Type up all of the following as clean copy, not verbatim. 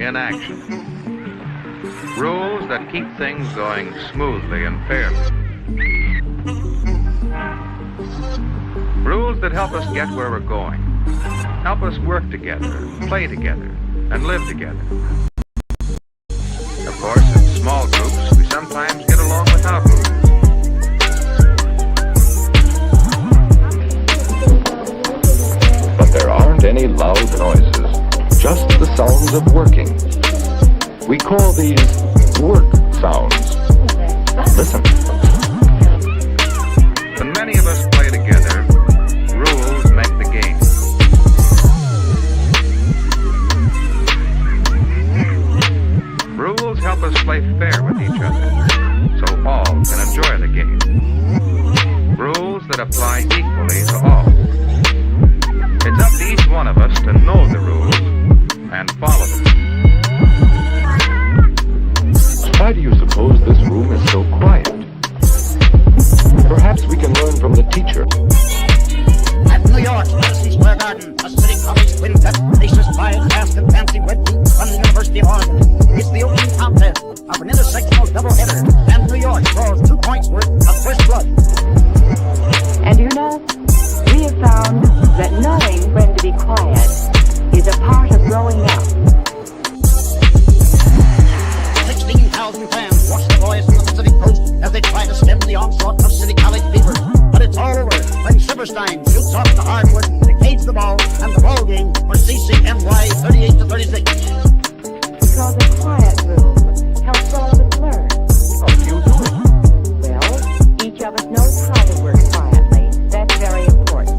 in action. Rules that keep things going smoothly and fairly. Rules that help us get where we're going. Help us work together, play together, and live together. Of course, in small groups, we sometimes get along without rules. But there aren't any loud noises, just the sounds of working. We call these work sounds. Listen. When many of us play together, rules make the game. Rules help us play fair with each other, so all can enjoy the game. Rules that apply equally to all. It's up to each one of us to know the rules and follow them. Why do you suppose this room is so quiet? Perhaps we can learn from the teacher. At New York's Madison Square Garden, a city college quintet faces five fast and fancy wet boots from the University of Oregon. It's the opening contest of an intersectional doubleheader, and New York scores 2 points worth of fresh blood. And you know, we have found that knowing when to be quiet is a part of growing up. 16,000 fans watch the boys from the Pacific Coast as they try to stem the onslaught of City College fever. But it's all over when Silverstein shoots off the hardwood, decays the ball, and the ball game for CCNY 38-36. Because a quiet room helps all of us learn. How do you do it? Well, each of us knows how to work quietly. That's very important.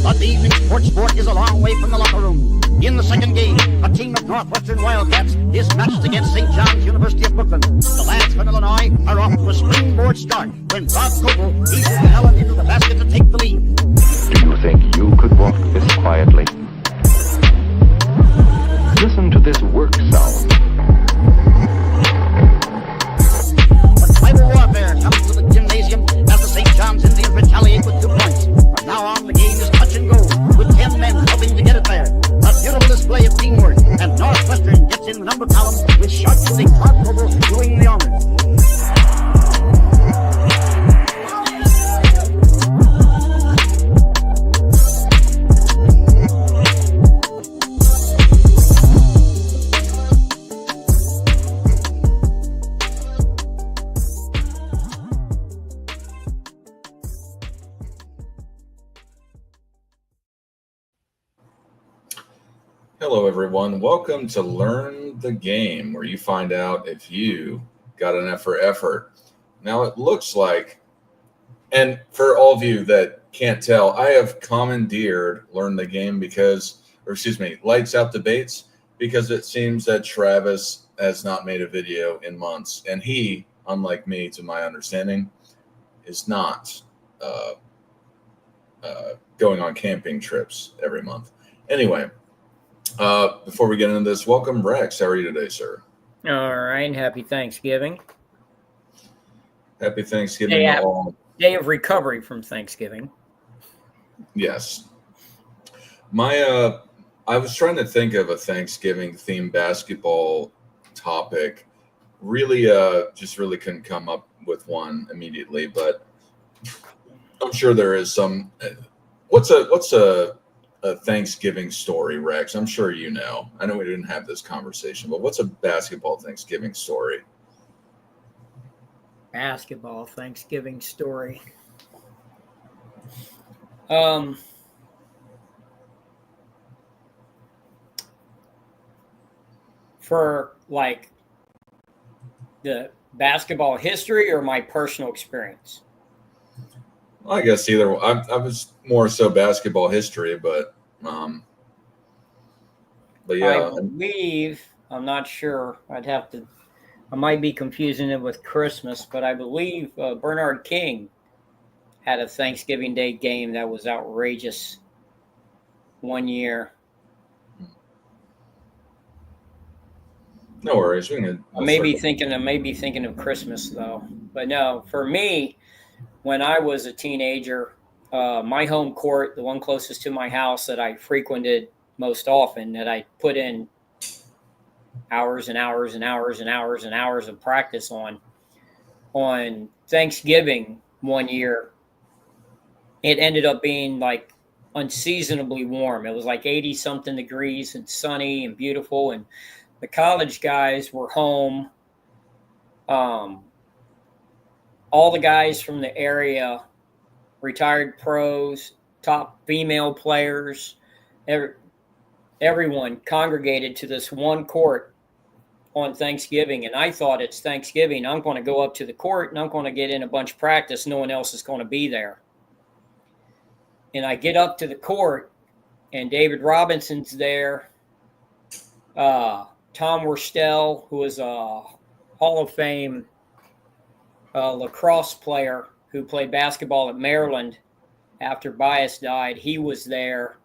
But the evening sport is a long way from the locker room. In the second game, a team of Northwestern Wildcats is matched against St. John's University of Brooklyn. The lads from Illinois are off to a springboard start when Bob Coble eases the Helen into the basket to take the lead. Do you think you could walk this quietly? Listen to this work sound. But tribal warfare comes to the gymnasium as the St. John's Indians retaliate with 2 points. From now on, the game is touch and go, with 10 men helping to get it there. A beautiful display of teamwork, and Northwestern gets in the number column with sharp shooting Todd Coble doing the honors. Hello, everyone. Welcome to Learn the Game, where you find out if you got an F for effort. Now, it looks like, and for all of you that can't tell, I have commandeered Learn the Game Lights Out Debates, because it seems that Travis has not made a video in months. And he, unlike me, to my understanding, is not going on camping trips every month. Anyway, before we get into this, welcome, Rex. How are you today, sir? All right. Happy Thanksgiving. Happy Thanksgiving to all. Day of recovery from Thanksgiving. Yes. I was trying to think of a Thanksgiving-themed basketball topic. Really couldn't come up with one immediately, but I'm sure there is some. What's a Thanksgiving story, Rex? I'm sure you know. I know we didn't have this conversation, but what's a basketball Thanksgiving story? Basketball Thanksgiving story. For like the basketball history or my personal experience? Well, I guess either. I was more so basketball history, but yeah. I believe, I'm not sure. I might be confusing it with Christmas, but I believe Bernard King had a Thanksgiving Day game that was outrageous one year. No worries. I may be thinking of Christmas though, but no. For me, when I was a teenager, my home court, the one closest to my house that I frequented most often, that I put in hours and hours and hours and hours and hours of practice on Thanksgiving one year. It ended up being like unseasonably warm. It was like 80 something degrees and sunny and beautiful. And the college guys were home. All the guys from the area, retired pros, top female players, everyone congregated to this one court on Thanksgiving. And I thought, it's Thanksgiving, I'm going to go up to the court and I'm going to get in a bunch of practice. No one else is going to be there. And I get up to the court and David Robinson's there. Tom Worstel, who is a Hall of Fame lacrosse player who played basketball at Maryland after Bias died, he was there.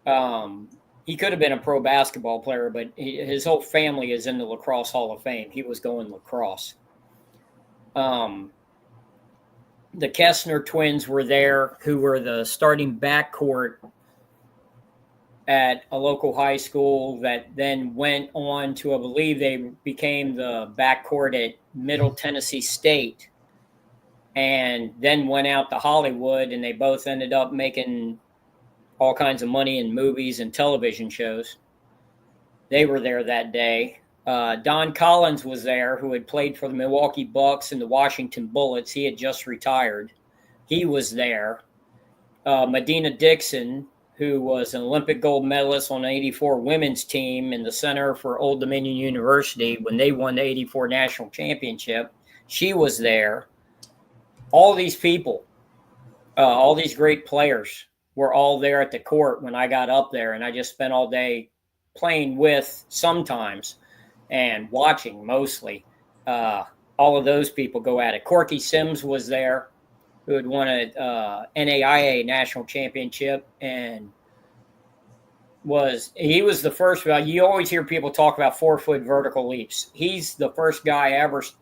He could have been a pro basketball player, but his whole family is in the Lacrosse Hall of Fame. He was going lacrosse. The Kessner twins were there, who were the starting backcourt at a local high school that then went on to, I believe they became the backcourt at Middle Tennessee State, and then went out to Hollywood, and they both ended up making all kinds of money in movies and television shows. They were there that day. Don Collins was there, who had played for the Milwaukee Bucks and the Washington Bullets. He had just retired. He was there. Medina Dixon, who was an Olympic gold medalist on the 84 women's team in the center for Old Dominion University when they won the 84 national championship. She was there. All these people, all these great players were all there at the court when I got up there, and I just spent all day playing with sometimes and watching mostly. All of those people go at it. Corky Sims was there, who had won a NAIA national championship, and he was the first. You always hear people talk about 4-foot vertical leaps. He's the first guy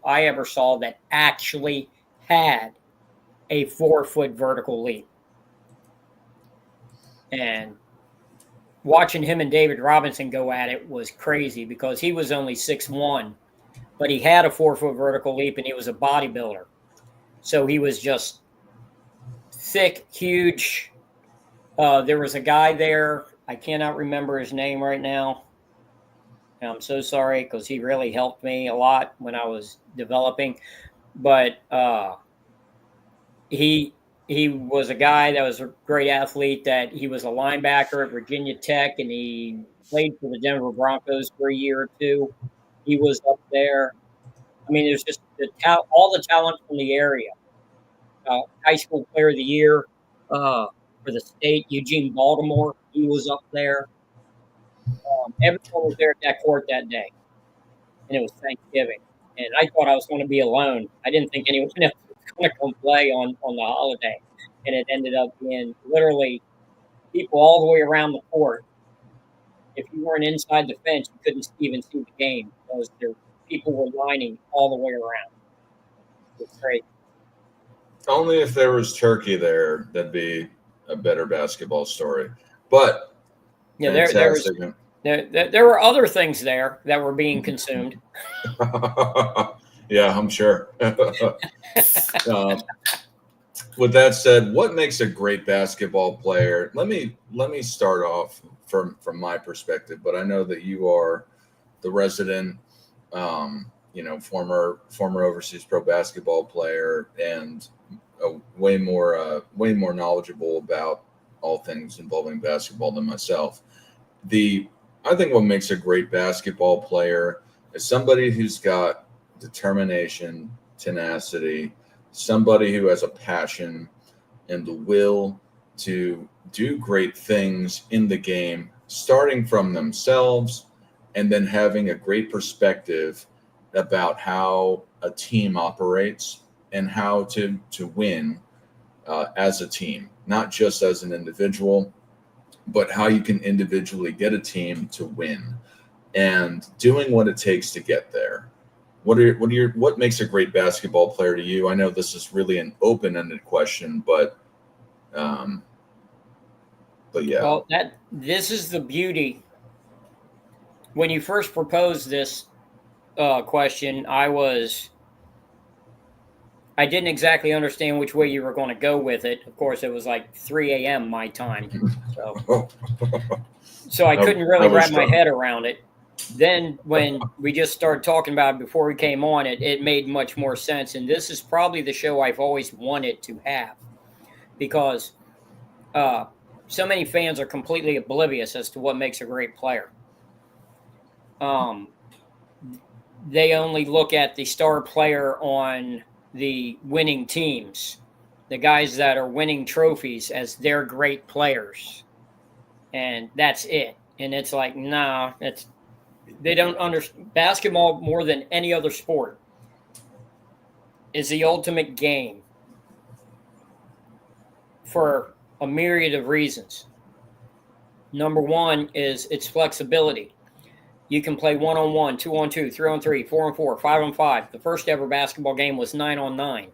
I ever saw that actually had a 4-foot vertical leap. And watching him and David Robinson go at it was crazy, because he was only 6'1", but he had a 4-foot vertical leap, and he was a bodybuilder. So he was just thick, huge. There was a guy there. I cannot remember his name right now. And I'm so sorry, because he really helped me a lot when I was developing. But he was a guy that was a great athlete, that he was a linebacker at Virginia Tech, and he played for the Denver Broncos for a year or two. He was up there. I mean, there's just all the talent from the area. High school player of the year for the state, Eugene Baltimore, he was up there. Everyone was there at that court that day, and it was Thanksgiving. And I thought I was going to be alone. I didn't think anyone else going to come play on the holiday, and it ended up being literally people all the way around the court. If you weren't inside the fence, you couldn't even see the game, because people were lining all the way around. It was great. Only if there was turkey there, that'd be a better basketball story. But yeah, there were other things there that were being consumed. Yeah, I'm sure. With that said, what makes a great basketball player? Let me start off from my perspective, but I know that you are the resident, former overseas pro basketball player, and way more knowledgeable about all things involving basketball than myself. I think what makes a great basketball player is somebody who's got determination, tenacity, somebody who has a passion and the will to do great things in the game, starting from themselves, and then having a great perspective about how a team operates and how to win as a team, not just as an individual, but how you can individually get a team to win, and doing what it takes to get there. What makes a great basketball player to you? I know this is really an open-ended question, but yeah. Well, this is the beauty when you first proposed this question, I didn't exactly understand which way you were going to go with it. Of course, it was like 3 a.m. my time, so I couldn't really wrap my head around it. Then when we just started talking about it before we came on, it made much more sense. And this is probably the show I've always wanted to have, because so many fans are completely oblivious as to what makes a great player. They only look at the star player on the winning teams, the guys that are winning trophies, as their great players. And that's it. And it's like, nah, they don't understand. Basketball, more than any other sport, is the ultimate game for a myriad of reasons. Number one is its flexibility. You can play 1-on-1, 2-on-2, 3-on-3, 4-on-4, 5-on-5. The first ever basketball game was 9-on-9.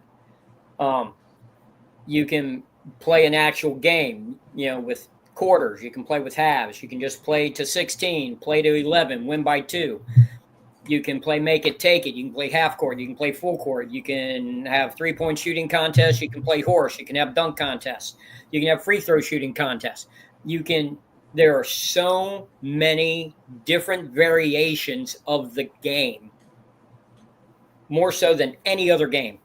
You can play an actual game, with quarters. You can play with halves. You can just play to 16, play to 11, win by 2. You can play make it, take it. You can play half court. You can play full court. You can have 3-point shooting contests. You can play horse. You can have dunk contests. You can have free throw shooting contests. There are so many different variations of the game, more so than any other game.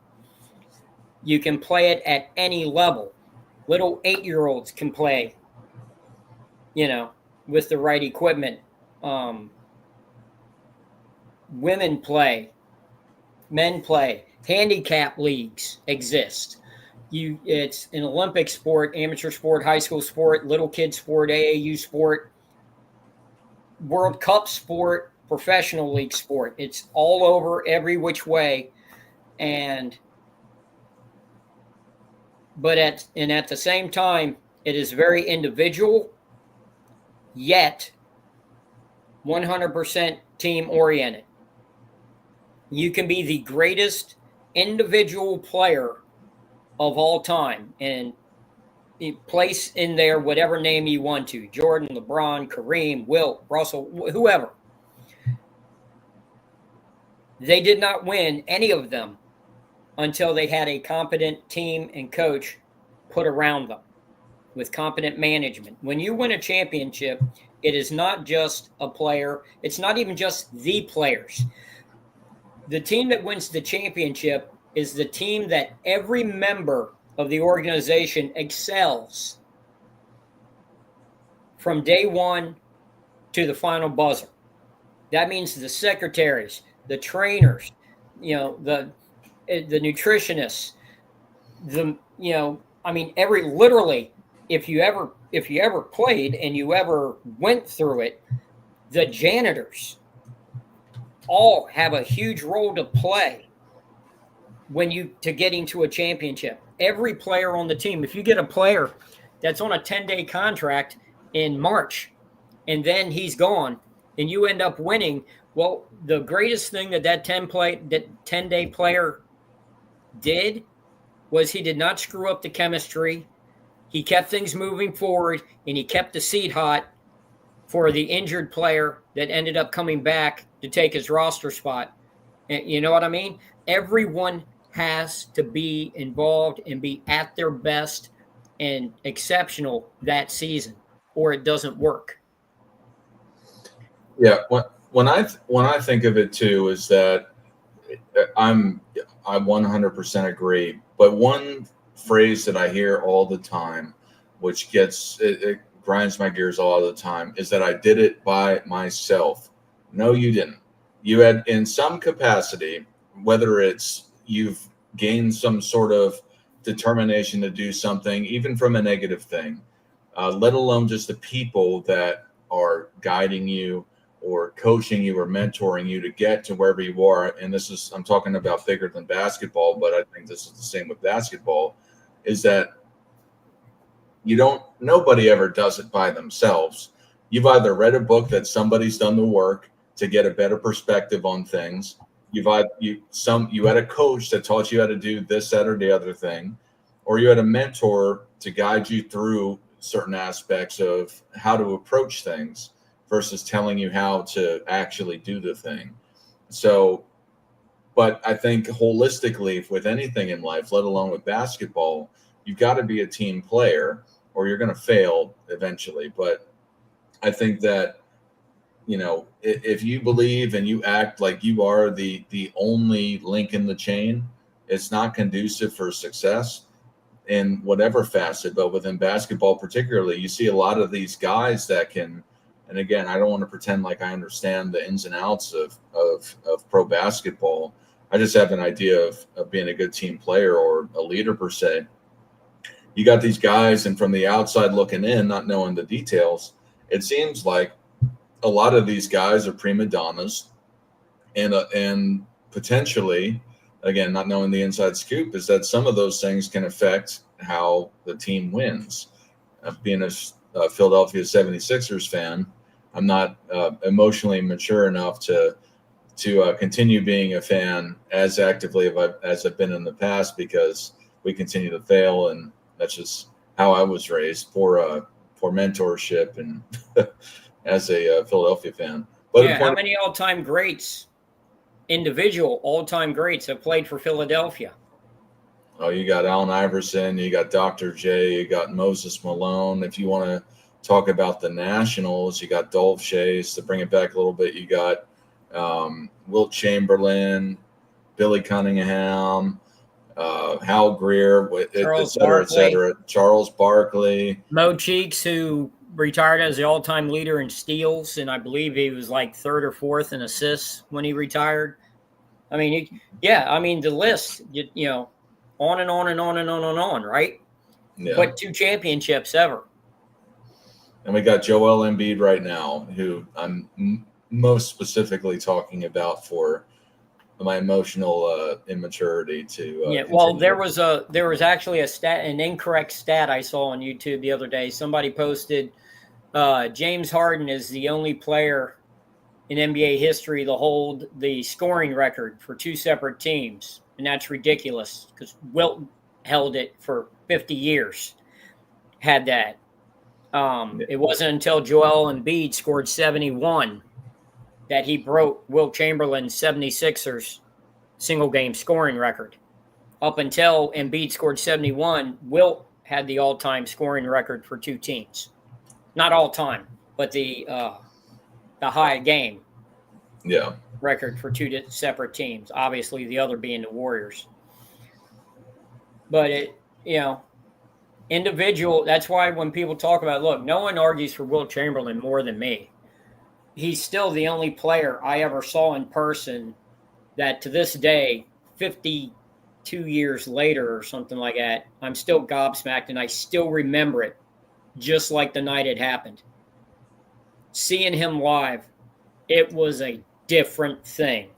You can play it at any level. Little 8-year-olds can play, with the right equipment. Women play, men play. Handicap leagues exist. It's an Olympic sport, amateur sport, high school sport, little kid sport, AAU sport, World Cup sport, professional league sport. It's all over, every which way. But at the same time, it is very individual, yet 100% team oriented. You can be the greatest individual player of all time and place in there whatever name you want to: Jordan, LeBron, Kareem, Wilt, Russell, whoever. They did not win, any of them, until they had a competent team and coach put around them with competent management. When you win a championship, it is not just a player. It's not even just the players. The team that wins the championship is the team that every member of the organization excels from day one to the final buzzer. That means the secretaries, the trainers, the nutritionists, literally, if you ever played and you ever went through it, the janitors all have a huge role to play to getting to a championship. Every player on the team, if you get a player that's on a 10-day contract in March and then he's gone and you end up winning, well, the greatest thing that 10-day player did was he did not screw up the chemistry. He kept things moving forward, and he kept the seat hot for the injured player that ended up coming back to take his roster spot. And you know what I mean? Everyone has to be involved and be at their best and exceptional that season, or it doesn't work. Yeah, when I think of it too, is that I 100% agree. But one phrase that I hear all the time, which it grinds my gears all the time, is that I did it by myself. No, you didn't. You had, in some capacity, whether it's you've gained some sort of determination to do something, even from a negative thing, let alone just the people that are guiding you or coaching you or mentoring you to get to wherever you are. And I'm talking about bigger than basketball, but I think this is the same with basketball, is that nobody ever does it by themselves. You've either read a book that somebody's done the work to get a better perspective on things. You had a coach that taught you how to do this, that, or the other thing, or you had a mentor to guide you through certain aspects of how to approach things. versus telling you how to actually do the thing. So, but I think holistically with anything in life, let alone with basketball, you've got to be a team player or you're going to fail eventually. But I think that, you know, if you believe and you act like you are the only link in the chain, it's not conducive for success in whatever facet. But within basketball particularly, you see a lot of these guys that can, and again, I don't want to pretend like I understand the ins and outs of pro basketball. I just have an idea of being a good team player or a leader per se. You got these guys, and from the outside looking in, not knowing the details, it seems like a lot of these guys are prima donnas, and potentially, again, not knowing the inside scoop, is that some of those things can affect how the team wins. Being a Philadelphia 76ers fan, I'm not emotionally mature enough to continue being a fan as actively as I've been in the past, because we continue to fail, and that's just how I was raised for mentorship and as a Philadelphia fan. But yeah, how many all-time greats, individual all-time greats, have played for Philadelphia? Oh, you got Allen Iverson, you got Dr. J, you got Moses Malone. If you want to talk about the Nationals, you got Dolph Chase. To bring it back a little bit, you got Wilt Chamberlain, Billy Cunningham, Hal Greer, et cetera, Charles Barkley. Mo Cheeks, who retired as the all-time leader in steals, and I believe he was like third or fourth in assists when he retired. I mean, the list, you know, on and on and on and on and on, right? Yeah. But 2 championships ever. And we got Joel Embiid right now, who I'm most specifically talking about for my emotional immaturity to well, there was actually an incorrect stat I saw on YouTube the other day. Somebody posted James Harden is the only player in NBA history to hold the scoring record for 2 separate teams, and that's ridiculous because Wilt held it for 50 years. Had that. It wasn't until Joel Embiid scored 71 that he broke Wilt Chamberlain's 76ers single game scoring record. Up until Embiid scored 71, Wilt had the all-time scoring record for 2 teams. Not all time, but the high game record for 2 separate teams. Obviously, the other being the Warriors. But individual. That's why when people talk about, look, no one argues for Wilt Chamberlain more than me. He's still the only player I ever saw in person that to this day, 52 years later or something like that, I'm still gobsmacked and I still remember it just like the night it happened. Seeing him live, it was a different thing.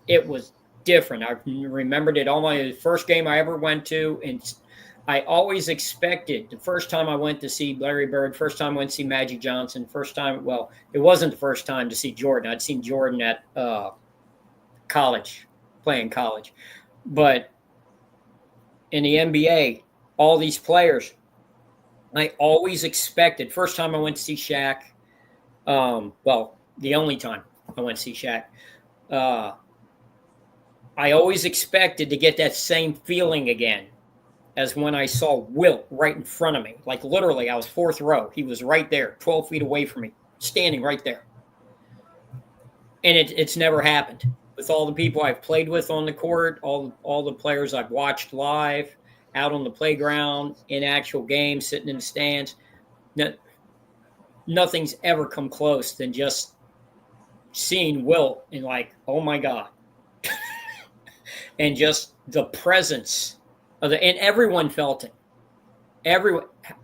It was different. I remembered it all my first game I ever went to, and I always expected the first time I went to see Larry Bird, first time I went to see Magic Johnson, it wasn't the first time to see Jordan. I'd seen Jordan at playing college. But in the NBA, all these players, I always expected, first time I went to see Shaq, the only time I went to see Shaq, I always expected to get that same feeling again as when I saw Wilt right in front of me. Like literally, I was 4th row. He was right there, 12 feet away from me, standing right there. And it's never happened. With all the people I've played with on the court, all the players I've watched live, out on the playground, in actual games, sitting in the stands, nothing's ever come close than just seeing Wilt and like, oh my God. And just the presence of and everyone felt it.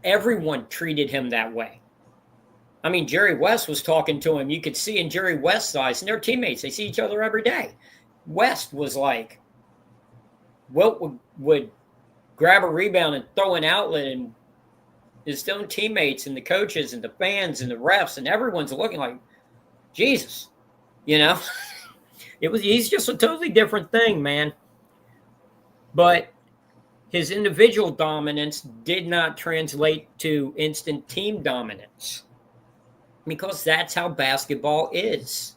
Everyone treated him that way. I mean, Jerry West was talking to him. You could see in Jerry West's eyes, and they're teammates. They see each other every day. West was like, Wilt would grab a rebound and throw an outlet, and his own teammates and the coaches and the fans and the refs and everyone's looking like, Jesus, you know? He's just a totally different thing, man. But his individual dominance did not translate to instant team dominance. because that's how basketball is.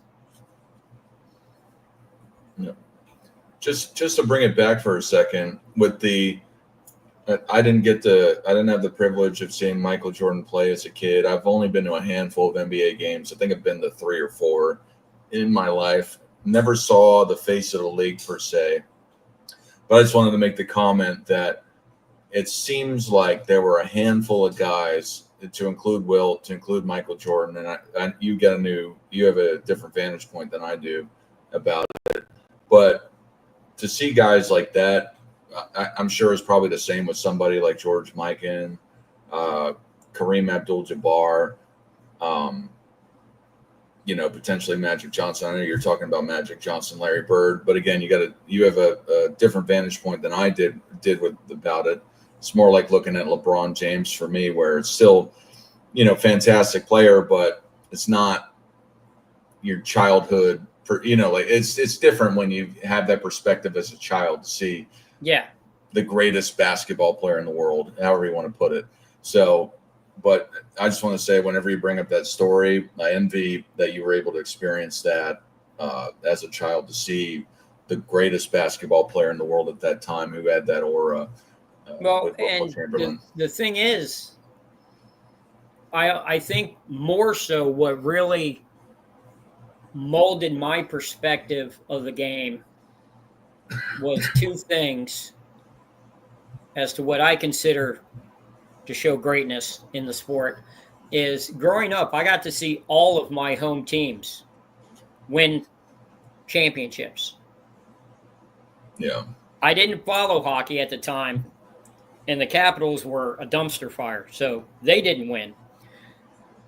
Just to bring it back for a second, with the I didn't have the privilege of seeing Michael Jordan play as a kid. I've only been to a handful of NBA games. I think I've been to 3 or 4 in my life. Never saw the face of the league per se. But I just wanted to make the comment that it seems like there were a handful of guys, to include Wilt, to include Michael Jordan, and you have a different vantage point than I do about it. But to see guys like that, I'm sure it's probably the same with somebody like George Mikan, Kareem Abdul-Jabbar, potentially Magic Johnson. I know you're talking about Magic Johnson, Larry Bird, but again, you have a different vantage point than I did about it. It's more like looking at LeBron James for me, where it's still, fantastic player, but it's not your childhood. It's different when you have that perspective as a child to see the greatest basketball player in the world, however you want to put it. So, but I just want to say, whenever you bring up that story, I envy that you were able to experience that as a child, to see the greatest basketball player in the world at that time who had that aura. And the thing is, I think more so what really molded my perspective of the game was 2 things as to what I consider to show greatness in the sport. Is growing up, I got to see all of my home teams win championships. Yeah. I didn't follow hockey at the time, and the Capitals were a dumpster fire, so they didn't win.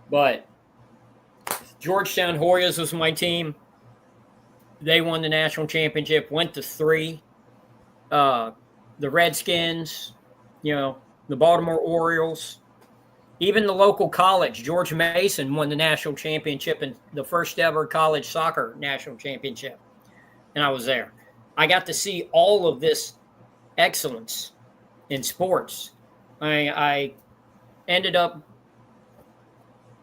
But Georgetown Hoyas was my team. They won the national championship, went to 3. The Redskins, the Baltimore Orioles, even the local college, George Mason, won the national championship and the first ever college soccer national championship. And I was there. I got to see all of this excellence in sports. I ended up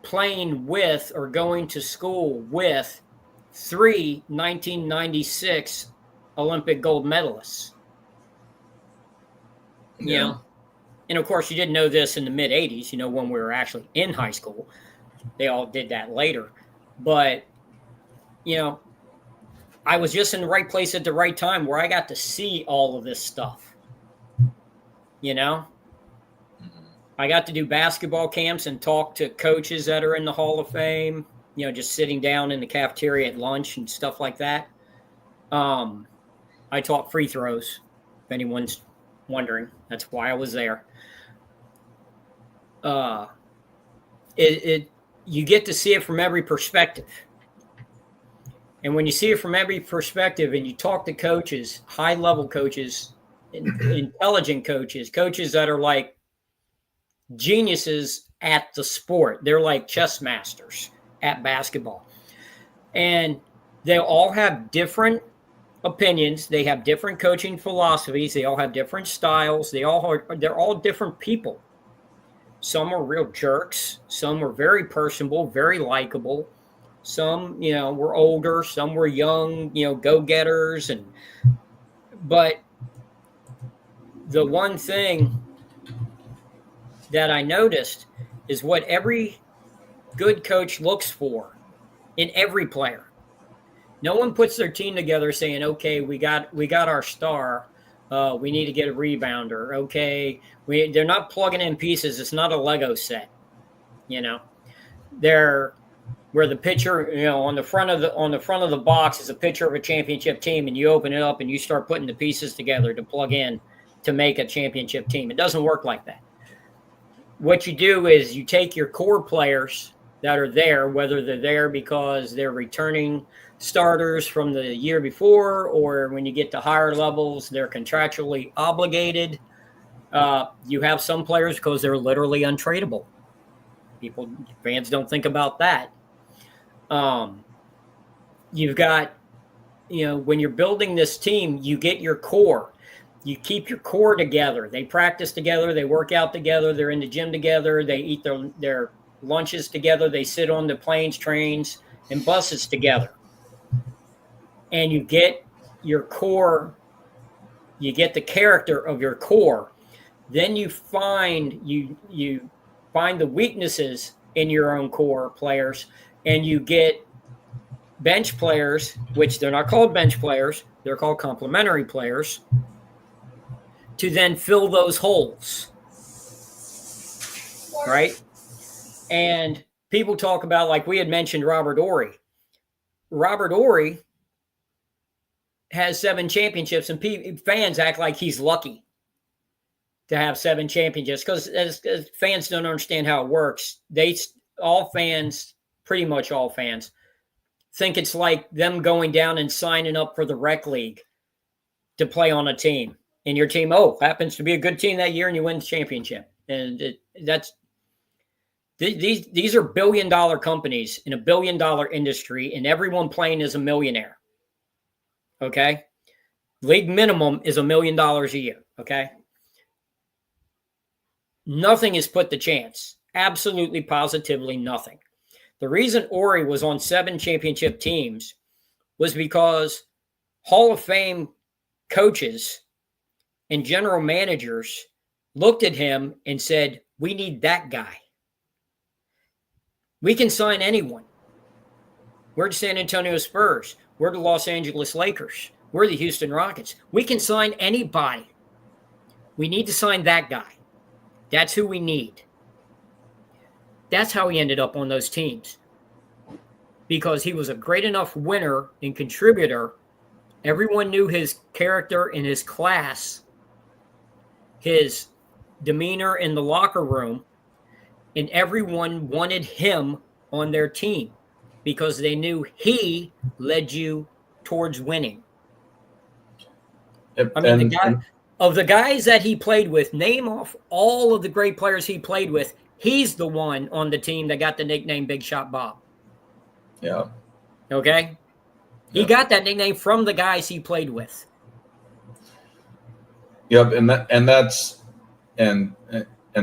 playing with, or going to school with, 3 1996 Olympic gold medalists. And of course, you didn't know this in the mid 80s, when we were actually in high school. They all did that later. But, I was just in the right place at the right time where I got to see all of this stuff. I got to do basketball camps and talk to coaches that are in the Hall of Fame, just sitting down in the cafeteria at lunch and stuff like that. I taught free throws, if anyone's wondering. That's why I was there. You get to see it from every perspective. And when you see it from every perspective and you talk to coaches, high-level coaches, intelligent coaches that are like geniuses at the sport. They're like chess masters at basketball. And they all have different opinions. They have different coaching philosophies. They all have different styles. They're all different people. Some are real jerks. Some were very personable, very likable. Some, were older. Some were young, go-getters. But the one thing that I noticed is what every good coach looks for in every player. No one puts their team together saying, okay, we got our star. We need to get a rebounder. Okay. They're not plugging in pieces. It's not a Lego set. They're where the picture, on the front of the box is a picture of a championship team, and you open it up and you start putting the pieces together to plug in to make a championship team. It doesn't work like that. What you do is you take your core players that are there, whether they're there because they're returning starters from the year before, or when you get to higher levels, they're contractually obligated. You have some players because they're literally untradeable. Fans don't think about that. You've got, when you're building this team, you get your core. You keep your core together. They practice together. They work out together. They're in the gym together. They eat their lunches together. They sit on the planes, trains, and buses together. And you get your core, you get the character of your core. Then you find the weaknesses in your own core players, and you get bench players, which they're not called bench players, they're called complementary players, to then fill those holes. Right? And people talk about, like we had mentioned, Robert Horry. Robert Horry has 7 championships, and fans act like he's lucky to have 7 championships, because as fans don't understand how it works. Pretty much all fans, think it's like them going down and signing up for the rec league to play on a team. And your team, happens to be a good team that year, and you win the championship. And these are billion-dollar companies in a billion-dollar industry, and everyone playing is a millionaire. Okay? League minimum is $1 million a year. Okay? Nothing is put to chance. Absolutely, positively nothing. The reason Horry was on 7 championship teams was because Hall of Fame coaches and general managers looked at him and said, we need that guy. We can sign anyone. We're the San Antonio Spurs. We're the Los Angeles Lakers. We're the Houston Rockets. We can sign anybody. We need to sign that guy. That's who we need. That's how he ended up on those teams. Because he was a great enough winner and contributor. Everyone knew his character and his class, his demeanor in the locker room, and everyone wanted him on their team because they knew he led you towards winning. Yep. I mean, the guys that he played with, name off all of the great players he played with, he's the one on the team that got the nickname Big Shot Bob. Yeah. Okay? He got that nickname from the guys he played with. Yep, and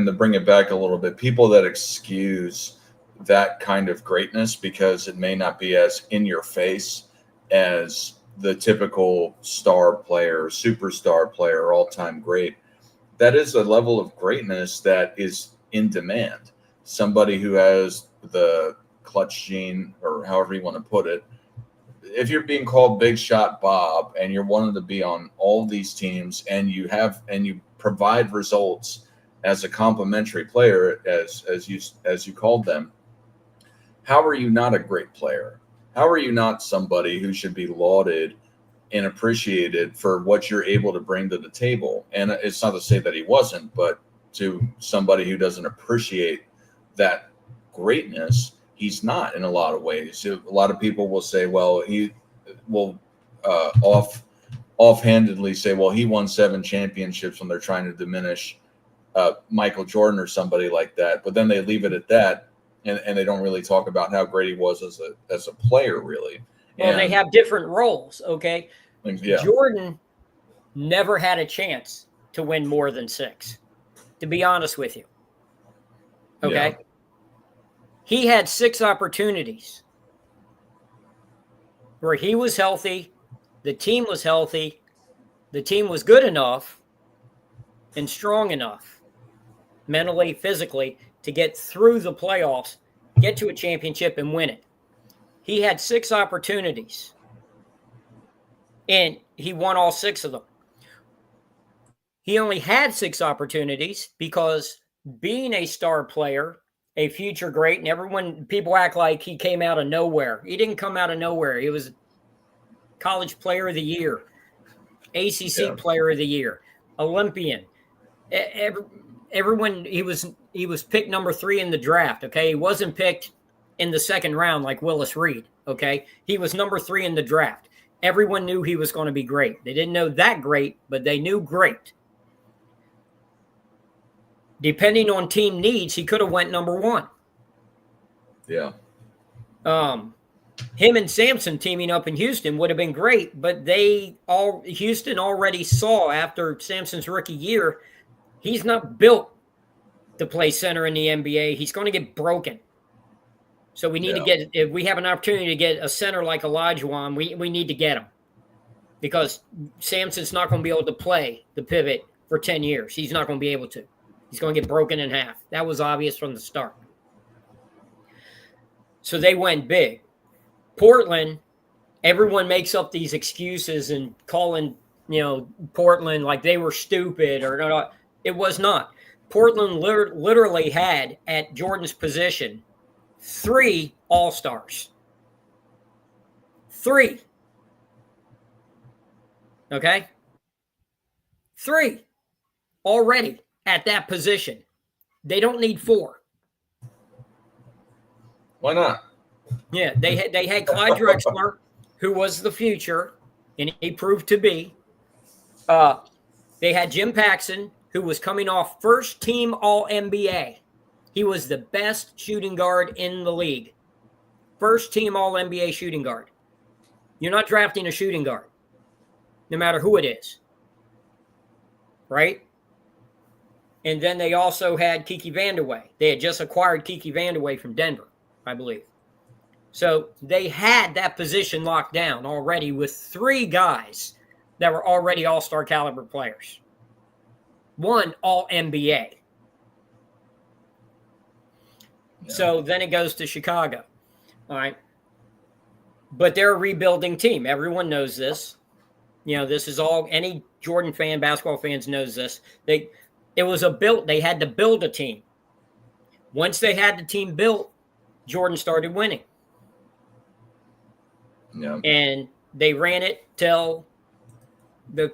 to bring it back a little bit, people that excuse that kind of greatness because it may not be as in your face as the typical star player, superstar player, all-time great. That is a level of greatness that is in demand. Somebody who has the clutch gene, or however you want to put it. If you're being called Big Shot Bob and you're wanting to be on all these teams and you provide results as a complimentary player, as you called them, how are you not a great player? How are you not somebody who should be lauded and appreciated for what you're able to bring to the table? And it's not to say that he wasn't, but to somebody who doesn't appreciate that greatness, he's not in a lot of ways. A lot of people will say, well, he will offhandedly say, well, he won 7 championships when they're trying to diminish Michael Jordan or somebody like that. But then they leave it at that, and they don't really talk about how great he was as a player, really. Well, they have different roles, okay? Yeah. Jordan never had a chance to win more than 6, to be honest with you. Okay? Yeah. He had 6 opportunities where he was healthy, the team was healthy, the team was good enough and strong enough, mentally, physically, to get through the playoffs, get to a championship, and win it. He had 6 opportunities, and he won all 6 of them. He only had 6 opportunities because being a star player, a future great, and people act like he came out of nowhere. He didn't come out of nowhere. He was College Player of the Year, ACC Player of the Year, Olympian. Everyone, he was picked number 3 in the draft. Okay, he wasn't picked in the second round like Willis Reed. Okay, he was number 3 in the draft. Everyone knew he was going to be great. They didn't know that great, but they knew great. Depending on team needs, he could have went number 1. Yeah. Him and Sampson teaming up in Houston would have been great, but Houston already saw after Sampson's rookie year, he's not built to play center in the NBA. He's going to get broken. So we need to get, if we have an opportunity to get a center like Olajuwon, we need to get him, because Sampson's not going to be able to play the pivot for 10 years. He's not going to be able to. He's going to get broken in half. That was obvious from the start. So they went big. Portland, everyone makes up these excuses and calling, Portland like they were stupid or not. It was not. Portland literally had at Jordan's position 3 All-Stars. 3. Okay? 3 already at that position. They don't need 4. Why not? Yeah, they had Clyde Drexler, who was the future, and he proved to be. They had Jim Paxson, who was coming off first-team All-NBA. He was the best shooting guard in the league. First-team All-NBA shooting guard. You're not drafting a shooting guard, no matter who it is. Right? And then they also had Kiki Vandeweghe. They had just acquired Kiki Vandeweghe from Denver, I believe. So they had that position locked down already with 3 guys that were already all-star caliber players. 1 All-NBA. Yeah. So then it goes to Chicago. All right. But they're a rebuilding team. Everyone knows this. This is all, any Jordan fan, basketball fans knows this. They had to build a team. Once they had the team built, Jordan started winning. Yeah. And they ran it till the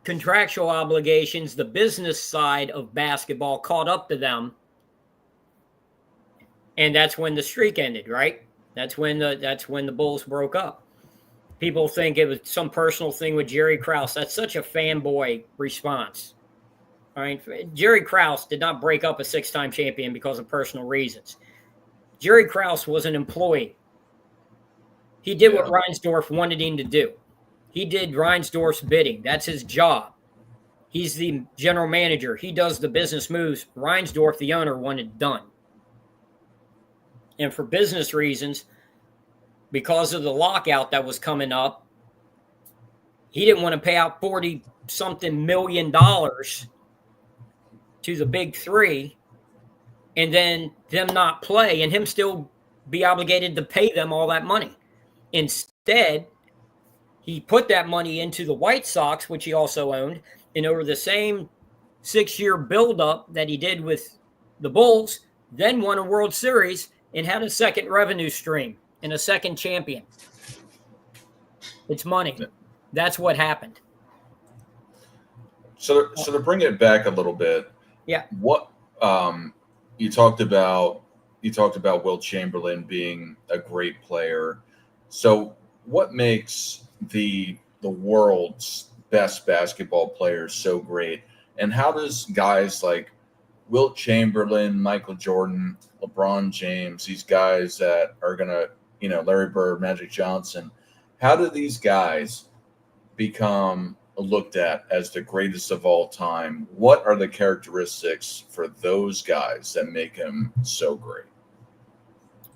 contractual obligations, the business side of basketball caught up to them. And that's when the streak ended, right? That's when the Bulls broke up. People think it was some personal thing with Jerry Krause. That's such a fanboy response. All right. Jerry Krause did not break up a 6-time champion because of personal reasons. Jerry Krause was an employee. He did what Reinsdorf wanted him to do. He did Reinsdorf's bidding. That's his job. He's the general manager. He does the business moves. Reinsdorf, the owner, wanted done. And for business reasons, because of the lockout that was coming up, he didn't want to pay out $40-something million to the big 3 and then them not play and him still be obligated to pay them all that money. Instead, he put that money into the White Sox, which he also owned, and over the same 6-year buildup that he did with the Bulls, then won a World Series and had a second revenue stream and a second champion. It's money. That's what happened. So to bring it back a little bit, what you talked about Wilt Chamberlain being a great player. So what makes the world's best basketball players so great, and how does guys like Wilt Chamberlain, Michael Jordan, LeBron James, these guys that are gonna, Larry Bird, Magic Johnson, how do these guys become looked at as the greatest of all time? What are the characteristics for those guys that make them so great?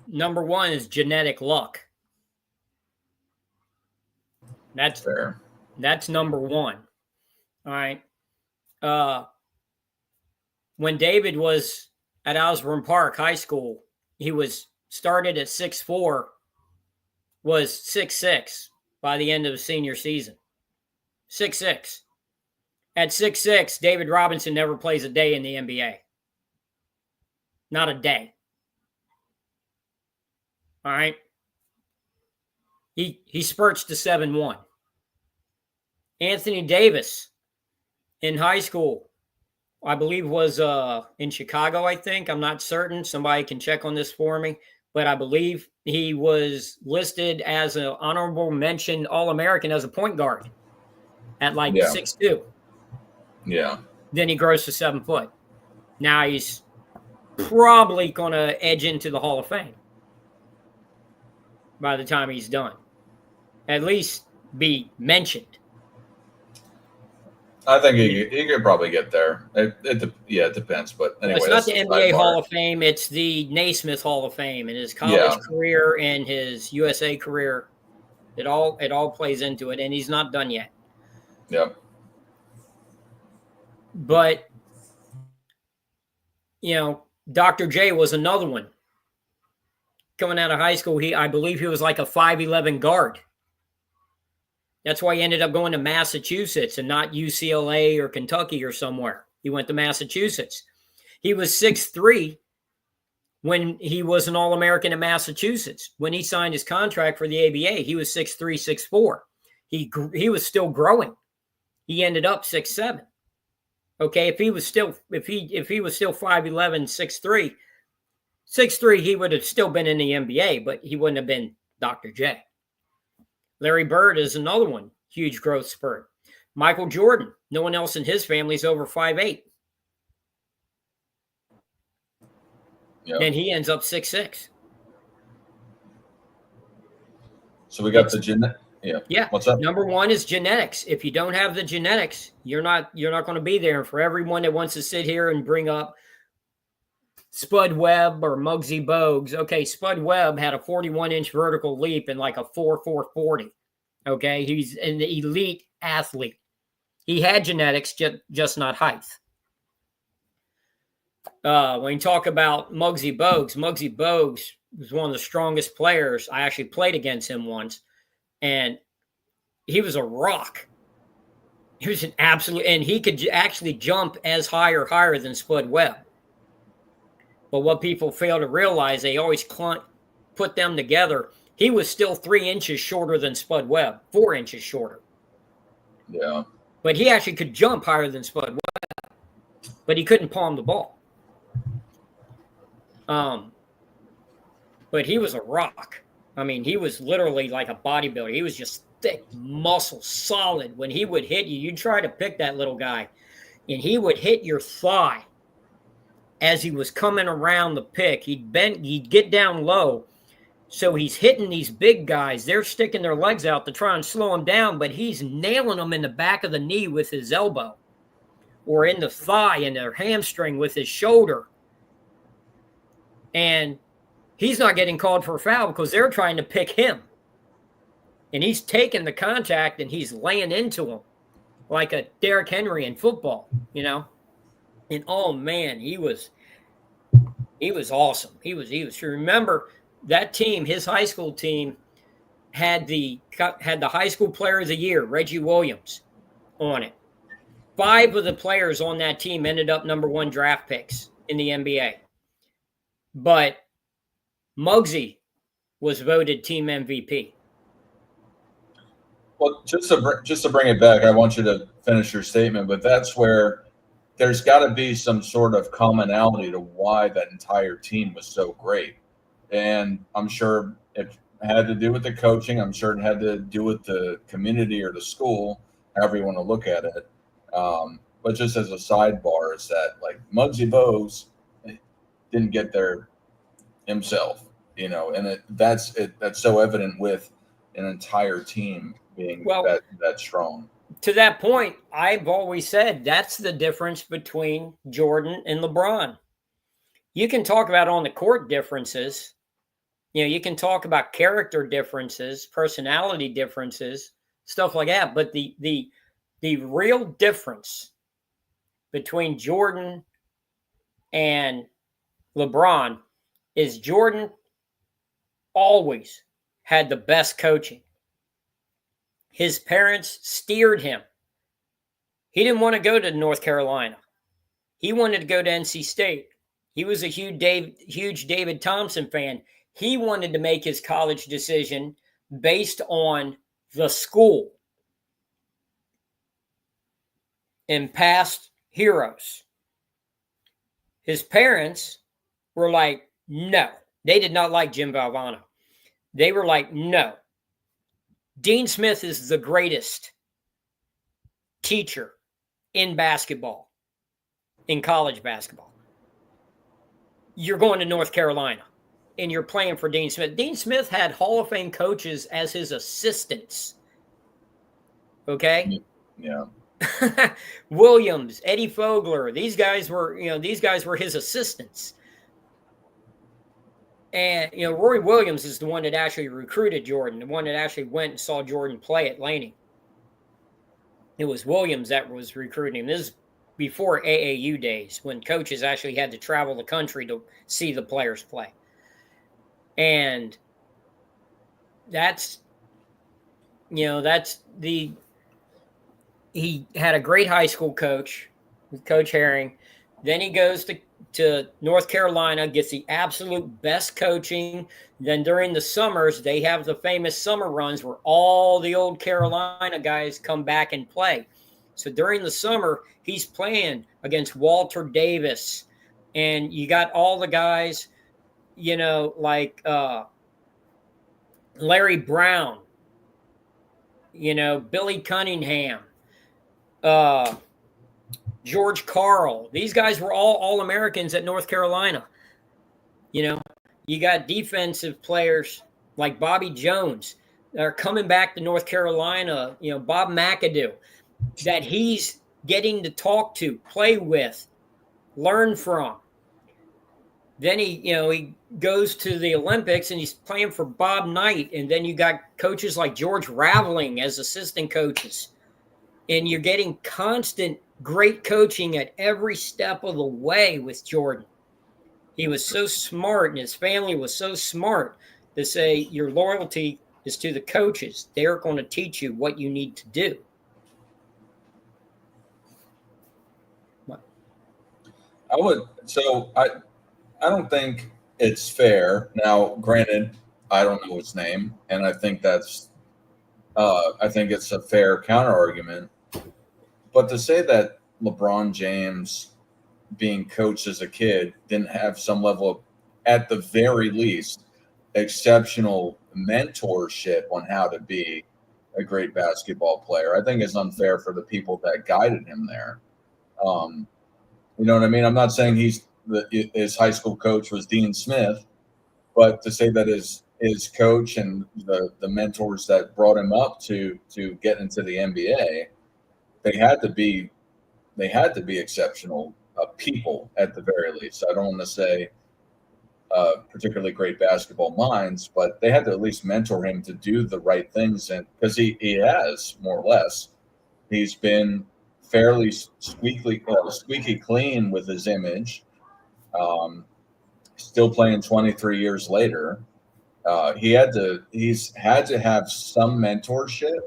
Number 1 is genetic luck. That's fair. That's number 1. All right. When David was at Osborne Park High School, he was started at 6'4", was 6'6" by the end of the senior season. 6'6". At 6'6", David Robinson never plays a day in the NBA. Not a day. All right. He spurts to 7'1". Anthony Davis in high school, I believe was in Chicago, I think. I'm not certain. Somebody can check on this for me. But I believe he was listed as an honorable mention All-American as a point guard at 6'2". Yeah. Then he grows to 7 foot. Now he's probably going to edge into the Hall of Fame by the time he's done. At least be mentioned. I think he could probably get there. It depends. But anyway, It's not the NBA sidebar. Hall of Fame. It's the Naismith Hall of Fame. And his college career and his USA career, it all plays into it. And he's not done yet. Yep. But, Dr. J was another one. Coming out of high school, I believe he was like a 5'11" guard. That's why he ended up going to Massachusetts and not UCLA or Kentucky or somewhere. He went to Massachusetts. He was 6'3" when he was an All-American in Massachusetts. When he signed his contract for the ABA, he was 6'3", 6'4". He was still growing. He ended up 6'7". Okay, if he was still 5'11", 6'3", 6'3", he would have still been in the NBA, but he wouldn't have been Dr. J. Larry Bird is another one, huge growth spurt. Michael Jordan, no one else in his family is over 5'8". Yep. And he ends up 6'6". So we got the genetic. Yeah. Yeah. What's up? Number one is genetics. If you don't have the genetics, you're not going to be there. And for everyone that wants to sit here and bring up Spud Webb or Muggsy Bogues. Okay, Spud Webb had a 41-inch vertical leap and like a 4.40. Okay, he's an elite athlete. He had genetics, just not height. When you talk about Muggsy Bogues was one of the strongest players. I actually played against him once, and he was a rock. He was an absolute, and he could actually jump as high or higher than Spud Webb. But what people fail to realize, they always put them together. He was still 3 inches shorter than Spud Webb, 4 inches shorter. Yeah. But he actually could jump higher than Spud Webb, but he couldn't palm the ball. But he was a rock. I mean, he was literally like a bodybuilder. He was just thick, muscle, solid. When he would hit you, you'd try to pick that little guy, and he would hit your thigh. As he was coming around the pick, he'd get down low. So he's hitting these big guys. They're sticking their legs out to try and slow him down, but he's nailing them in the back of the knee with his elbow or in the thigh and their hamstring with his shoulder. And he's not getting called for a foul because they're trying to pick him. And he's taking the contact and he's laying into him like a Derrick Henry in football, And oh man, he was awesome. He was. Remember that team, his high school team, had the high school player of the year, Reggie Williams, on it. 5 of the players on that team ended up number 1 draft picks in the NBA. But Muggsy was voted team MVP. Well, just to bring it back, I want you to finish your statement, but that's where there's got to be some sort of commonality to why that entire team was so great. And I'm sure it had to do with the coaching. I'm sure it had to do with the community or the school, however you want to look at it. But just as a sidebar, is that like Muggsy Bogues didn't get there himself, and that's so evident with an entire team being that strong. To that point, I've always said that's the difference between Jordan and LeBron. You can talk about on the court differences. You can talk about character differences, personality differences, stuff like that. But the real difference between Jordan and LeBron is Jordan always had the best coaching. His parents steered him. He didn't want to go to North Carolina. He wanted to go to NC State. He was a huge David Thompson fan. He wanted to make his college decision based on the school and past heroes. His parents were like, no. They did not like Jim Valvano. They were like, no. Dean Smith is the greatest teacher in basketball, in college basketball. You're going to North Carolina, and you're playing for Dean Smith. Dean Smith had Hall of Fame coaches as his assistants. Okay? Yeah. Williams, Eddie Fogler, these guys were his assistants. And, Roy Williams is the one that actually recruited Jordan, the one that actually went and saw Jordan play at Laney. It was Williams that was recruiting him. This is before AAU days, when coaches actually had to travel the country to see the players play. And he had a great high school coach with Coach Herring. Then he goes to North Carolina, gets the absolute best coaching. Then during the summers, they have the famous summer runs where all the old Carolina guys come back and play. So during the summer, he's playing against Walter Davis. And you got all the guys, like Larry Brown, Billy Cunningham, George Carl. These guys were all Americans at North Carolina. You got defensive players like Bobby Jones that are coming back to North Carolina, Bob McAdoo, that he's getting to talk to, play with, learn from. Then he goes to the Olympics and he's playing for Bob Knight. And then you got coaches like George Raveling as assistant coaches. And you're getting constant great coaching at every step of the way with Jordan. He was so smart, and his family was so smart to say your loyalty is to the coaches. They're going to teach you what you need to do. I don't think it's fair. Now, granted, I don't know his name, and I think it's a fair counter argument. But to say that LeBron James, being coached as a kid, didn't have some level of, at the very least, exceptional mentorship on how to be a great basketball player, I think is unfair for the people that guided him there. You know what I mean? I'm not saying his high school coach was Dean Smith, but to say that his coach and the mentors that brought him up to get into the NBA, they had to be exceptional people at the very least. I don't want to say particularly great basketball minds, but they had to at least mentor him to do the right things, and because he has, more or less, he's been fairly squeaky clean with his image. Still playing 23 years later. He's had to have some mentorship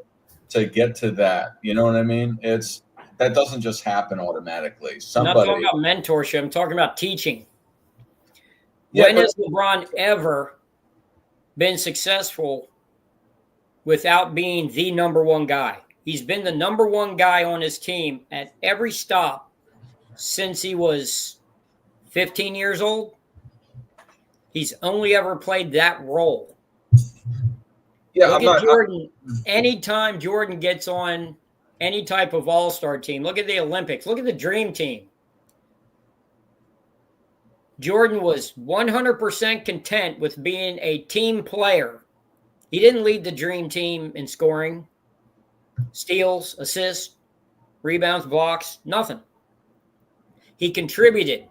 to get to that. You know what I mean? That doesn't just happen automatically. I'm not talking about mentorship. I'm talking about teaching. When has LeBron ever been successful without being the number one guy? He's been the number one guy on his team at every stop since he was 15 years old. He's only ever played that role. Yeah, look at Jordan. Anytime Jordan gets on any type of all-star team, look at the Olympics, look at the Dream Team. Jordan was 100% content with being a team player. He didn't lead the Dream Team in scoring, steals, assists, rebounds, blocks, nothing. He contributed.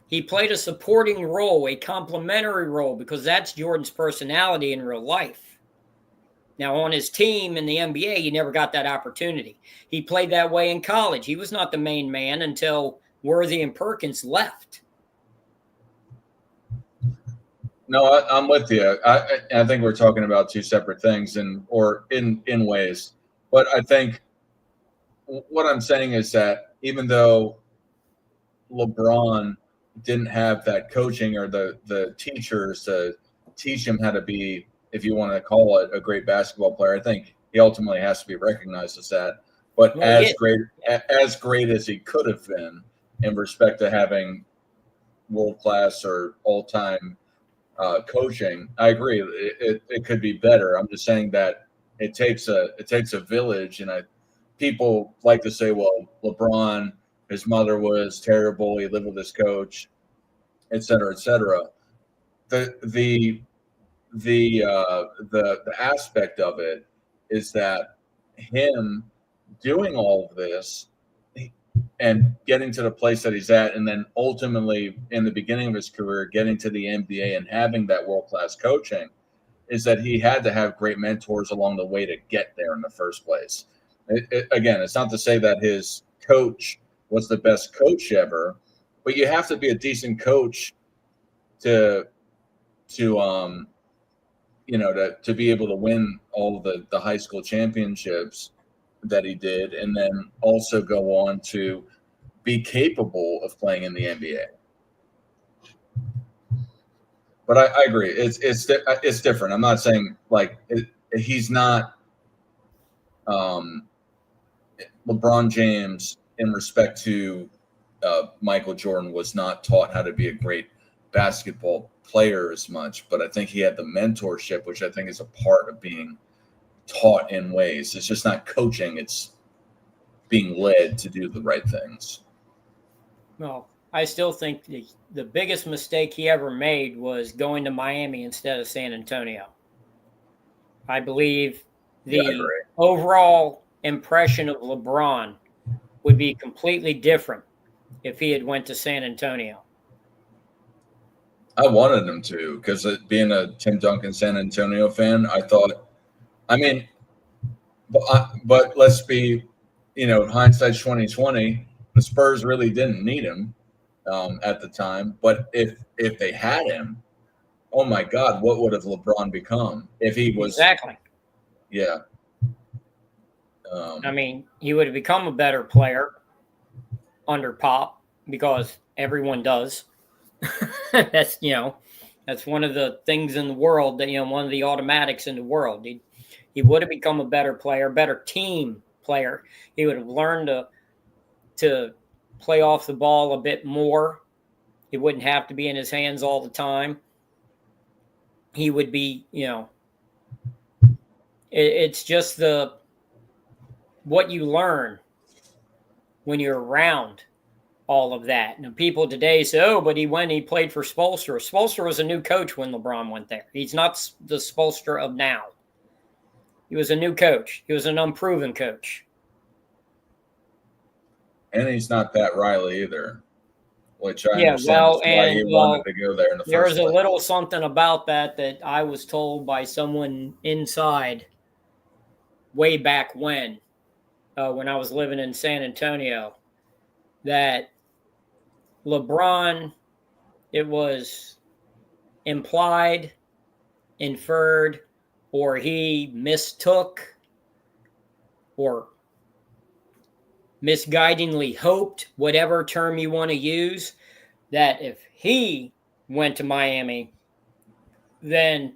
He played a supporting role, a complementary role, because that's Jordan's personality in real life. Now, on his team in the NBA, he never got that opportunity. He played that way in college. He was not the main man until Worthy and Perkins left. No, I'm with you. I think we're talking about two separate things, or in ways. But I think what I'm saying is that even though LeBron didn't have that coaching or the teachers to teach him how to be, if you want to call it, a great basketball player, I think he ultimately has to be recognized as that. But as great as he could have been in respect to having world-class or all-time coaching, I agree. It could be better. I'm just saying that it takes a village, and people like to say, well, LeBron, his mother was terrible, he lived with his coach, et cetera, et cetera. The aspect of it is that him doing all of this and getting to the place that he's at, and then ultimately in the beginning of his career, getting to the NBA and having that world-class coaching, is that he had to have great mentors along the way to get there in the first place. Again, it's not to say that his coach was the best coach ever, but you have to be a decent coach to be able to win all the high school championships that he did, and then also go on to be capable of playing in the NBA. But I agree, it's different. I'm not saying he's not LeBron James in respect to Michael Jordan was not taught how to be a great basketball player as much, but I think he had the mentorship, which I think is a part of being taught in ways. It's just not coaching, it's being led to do the right things. Well, I still think the biggest mistake he ever made was going to Miami instead of San Antonio. I believe the overall impression of LeBron would be completely different if he had went to San Antonio. I wanted him to, because being a Tim Duncan San Antonio fan, I thought, but let's be, hindsight's 2020. The Spurs really didn't need him at the time, but if they had him, oh my God, what would have LeBron become if he was exactly? Yeah. He would have become a better player under Pop, because everyone does. That's one of the things in the world that, one of the automatics in the world. He would have become a better player, better team player. He would have learned to play off the ball a bit more. He wouldn't have to be in his hands all the time. He would be, it's just what you learn when you're around all of that. And people today say, oh, but he played for Spoelstra. Spoelstra was a new coach when LeBron went there. He's not the Spoelstra of now. He was a new coach. He was an unproven coach. And he's not Pat Riley either, which I understand why he wanted to go there in the first place. There's a little something about that I was told by someone inside way back when I was living in San Antonio, that LeBron, it was implied, inferred, or he mistook or misguidingly hoped, whatever term you want to use, that if he went to Miami, then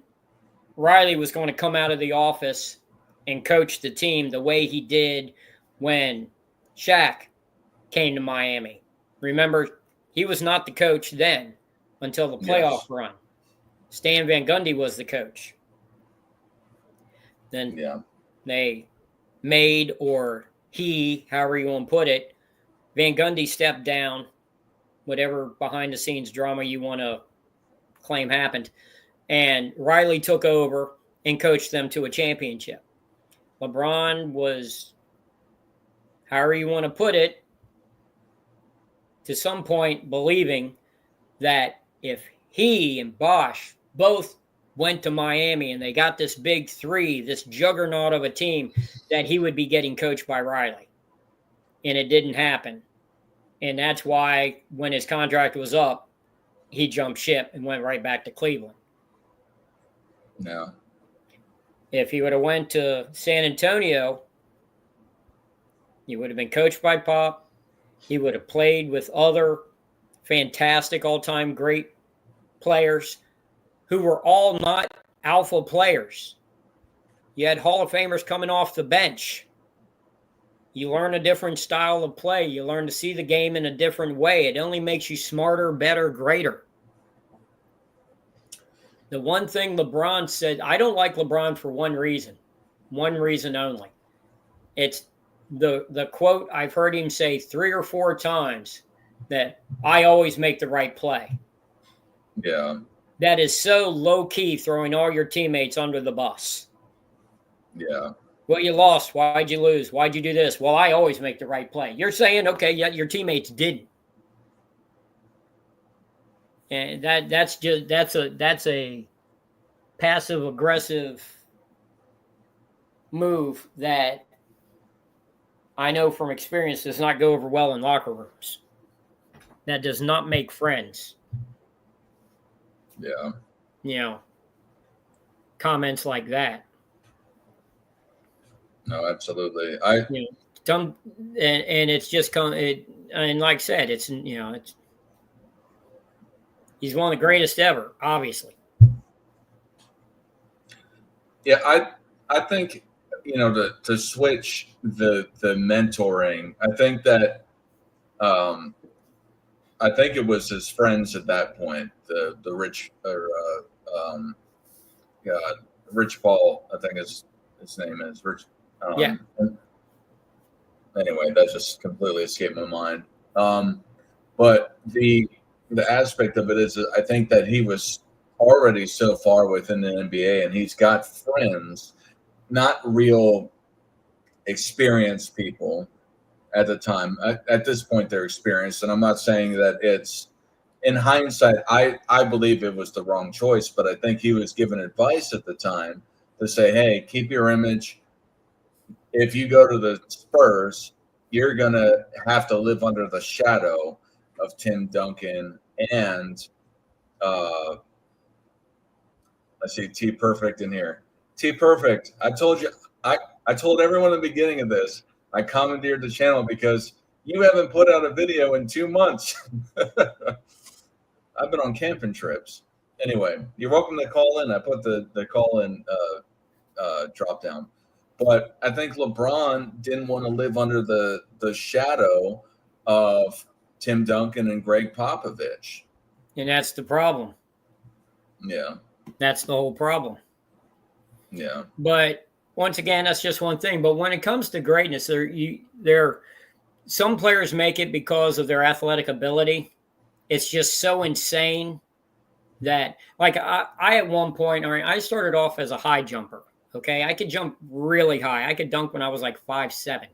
Riley was going to come out of the office and coach the team the way he did when Shaq came to Miami. Remember, he was not the coach then until the playoff run. Stan Van Gundy was the coach. Then they made, or he, however you want to put it, Van Gundy stepped down, whatever behind-the-scenes drama you want to claim happened, and Riley took over and coached them to a championship. LeBron was, however you want to put it, to some point believing that if he and Bosh both went to Miami and they got this big three, this juggernaut of a team, that he would be getting coached by Riley. And it didn't happen. And that's why when his contract was up, he jumped ship and went right back to Cleveland. No. If he would have went to San Antonio, he would have been coached by Pop. He would have played with other fantastic all-time great players who were all not alpha players. You had Hall of Famers coming off the bench. You learn a different style of play. You learn to see the game in a different way. It only makes you smarter, better, greater. The one thing LeBron said, I don't like LeBron for one reason only. It's the quote I've heard him say 3 or 4 times, that I always make the right play. Yeah. That is so low-key, throwing all your teammates under the bus. Yeah. Well, you lost. Why'd you lose? Why'd you do this? Well, I always make the right play. You're saying, okay, yeah, your teammates didn't. And that's a passive aggressive move that I know from experience does not go over well in locker rooms. That does not make friends. Yeah. You know, comments like that. No, absolutely. You know, and it's just and like I said, it's he's one of the greatest ever, obviously. Yeah, I think to switch the mentoring. I think that I think it was his friends at that point, the Rich Rich Paul, I think his name is Rich. Yeah. Anyway, that just completely escaped my mind. But the aspect of it is, I think that he was already so far within the NBA, and he's got friends, not real experienced people at the time. At this point, they're experienced, and I'm not saying that it's in hindsight. I believe it was the wrong choice, but I think he was given advice at the time to say, "Hey, keep your image. If you go to the Spurs, you're going to have to live under the shadow of Tim Duncan and I see T Perfect in here. T Perfect, I told you, I told everyone at the beginning of this, I commandeered the channel because you haven't put out a video in 2 months. I've been on camping trips. Anyway, you're welcome to call in. I put the call in drop down. But I think LeBron didn't want to live under the shadow of Tim Duncan and Greg Popovich. And that's the problem. Yeah. That's the whole problem. Yeah. But once again, that's just one thing. But when it comes to greatness, there some players make it because of their athletic ability. It's just so insane that, like, I at one point, I started off as a high jumper. Okay, I could jump really high. I could dunk when I was like 5'7".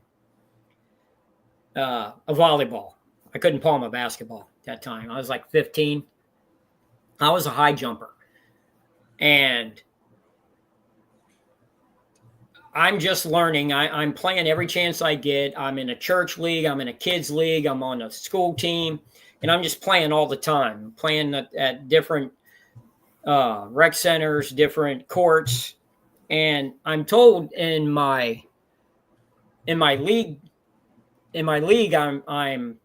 A volleyball. I couldn't palm a basketball at that time. I was like 15. I was a high jumper. And I'm just learning. I'm playing every chance I get. I'm in a church league. I'm in a kids league. I'm on a school team. And I'm just playing all the time. Playing at different rec centers, different courts. And I'm told in my league, I'm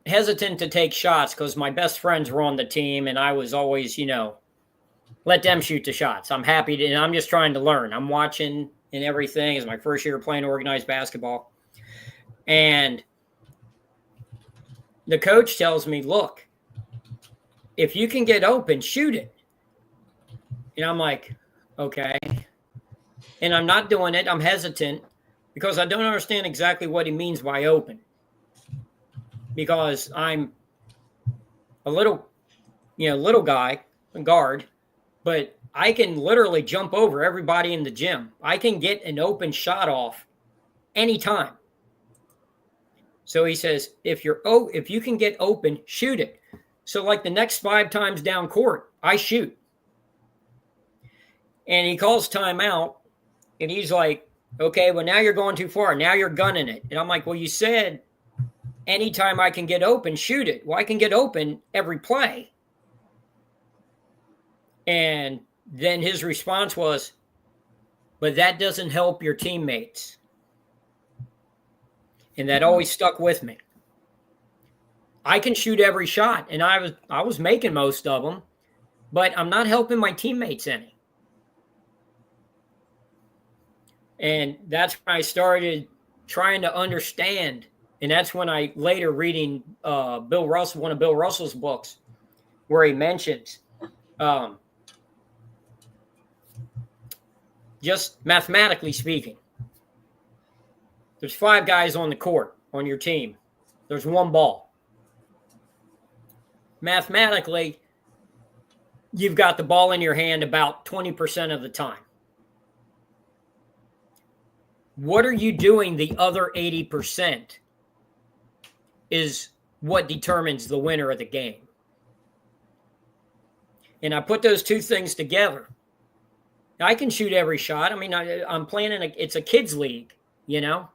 hesitant to take shots because my best friends were on the team, and I was always, let them shoot the shots. I'm happy to, and I'm just trying to learn. I'm watching and everything. It's my first year playing organized basketball, and the coach tells me, "Look, if you can get open, shoot it." And I'm like, "Okay." And I'm not doing it. I'm hesitant because I don't understand exactly what he means by open. Because I'm a little guy, a guard, but I can literally jump over everybody in the gym. I can get an open shot off anytime. So he says, if you can get open, shoot it. So like the next 5 times down court, I shoot. And he calls timeout. And he's like, okay, well, now you're going too far. Now you're gunning it. And I'm like, well, you said anytime I can get open, shoot it. Well, I can get open every play. And then his response was, but that doesn't help your teammates. And that always stuck with me. I can shoot every shot, and I was making most of them, but I'm not helping my teammates any. And that's when I started trying to understand. And that's when I later reading Bill Russell, one of Bill Russell's books, where he mentions just mathematically speaking, there's 5 guys on the court on your team. There's 1 ball. Mathematically, you've got the ball in your hand about 20% of the time. What are you doing the other 80% is what determines the winner of the game. And I put those two things together. I can shoot every shot. I mean, I'm playing it's a kids league, you know.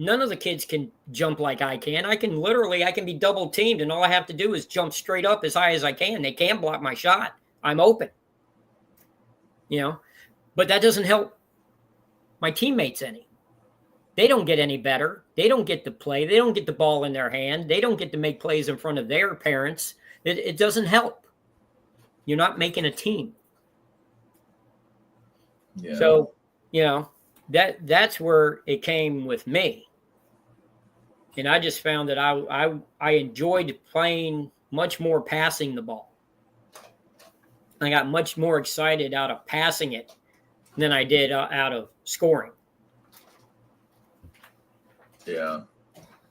None of the kids can jump like I can. I can be double teamed, and all I have to do is jump straight up as high as I can. They can't block my shot. I'm open, you know. But that doesn't help my teammates any. They don't get any better. They don't get to play. They don't get the ball in their hand. They don't get to make plays in front of their parents. It doesn't help. You're not making a team. Yeah. So, you know, that's where it came with me. And I just found that I enjoyed playing much more passing the ball. I got much more excited out of passing it than I did out of scoring. Yeah.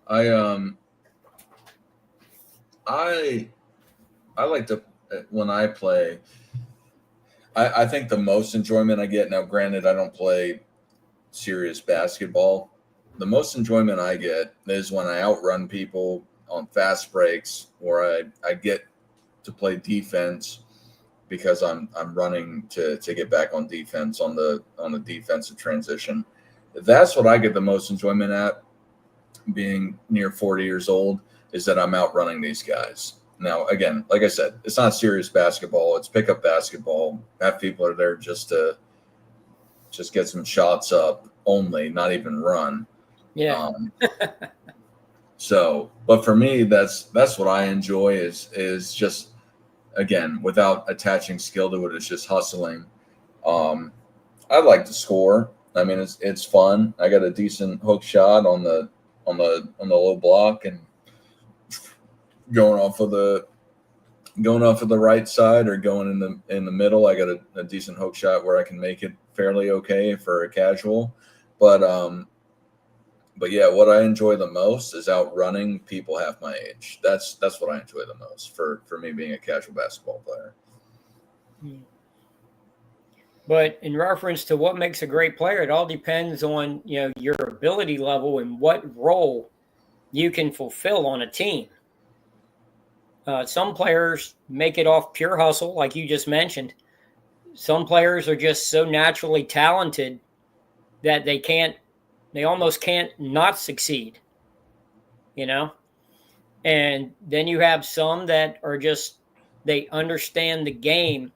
I like to, when I play, I think the most enjoyment I get, now granted I don't play serious basketball, the most enjoyment I get is when I outrun people on fast breaks, or I get to play defense because I'm running to get back on defense on the defensive transition. That's what I get the most enjoyment at, being near 40 years old, is that I'm outrunning these guys. Now, again, like I said, it's not serious basketball. It's pickup basketball. Half people are there just to get some shots up only, not even run. Yeah. So, but for me, that's what I enjoy is just, again, without attaching skill to it, it's just hustling. I like to score. I mean, it's fun. I got a decent hook shot on the low block and going off of the right side or going in the middle. I got a decent hook shot where I can make it fairly okay for a casual. But yeah, what I enjoy the most is outrunning people half my age. That's what I enjoy the most for me being a casual basketball player. But in reference to what makes a great player, it all depends on, you know, your ability level and what role you can fulfill on a team. Some players make it off pure hustle, like you just mentioned. Some players are just so naturally talented that they almost can't not succeed, you know? And then you have some that are just, they understand the game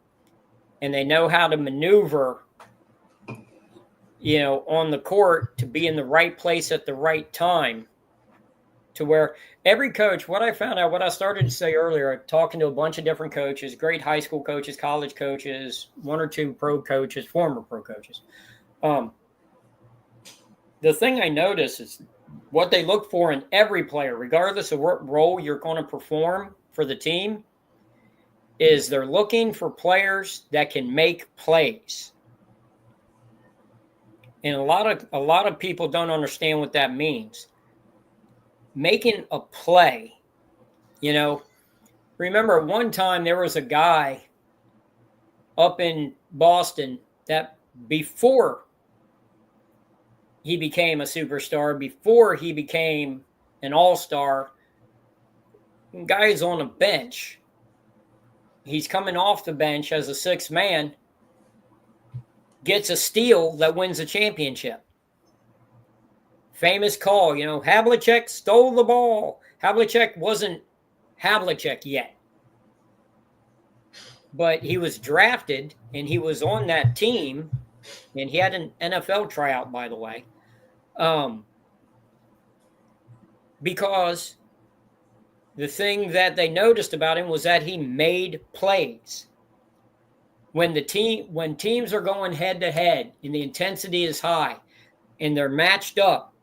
and they know how to maneuver, you know, on the court to be in the right place at the right time, to where every coach, what I found out, what I started to say earlier, talking to a bunch of different coaches, great high school coaches, college coaches, one or two pro coaches, former pro coaches. The thing I notice is what they look for in every player, regardless of what role you're going to perform for the team, is they're looking for players that can make plays. And a lot of people don't understand what that means. Making a play, you know, remember one time there was a guy up in Boston that before he became a superstar, before he became an all-star, guy's on a bench. He's coming off the bench as a sixth man, gets a steal that wins a championship. Famous call, you know, Havlicek stole the ball. Havlicek wasn't Havlicek yet. But he was drafted, and he was on that team, and he had an NFL tryout, by the way, because the thing that they noticed about him was that he made plays. When teams are going head to head and the intensity is high and they're matched up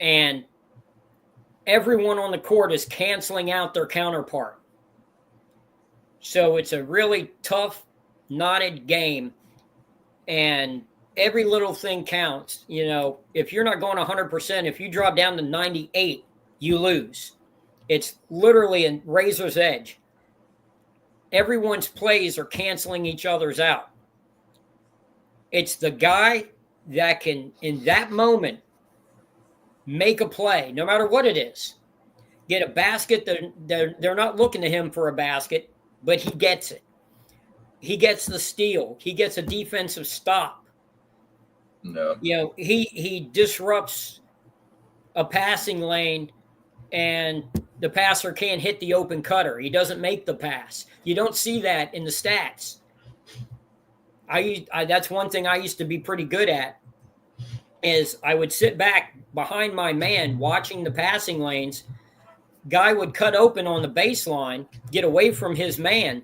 and everyone on the court is canceling out their counterpart. So it's a really tough, knotted game, and every little thing counts. You know, if you're not going 100%, if you drop down to 98, you lose. It's literally a razor's edge. Everyone's plays are canceling each other's out. It's the guy that can, in that moment, make a play, no matter what it is. Get a basket. They're not looking to him for a basket, but he gets it. He gets the steal. He gets a defensive stop. No. He disrupts a passing lane, and the passer can't hit the open cutter. He doesn't make the pass. You don't see that in the stats. That's one thing I used to be pretty good at, is I would sit back behind my man watching the passing lanes. Guy would cut open on the baseline, get away from his man.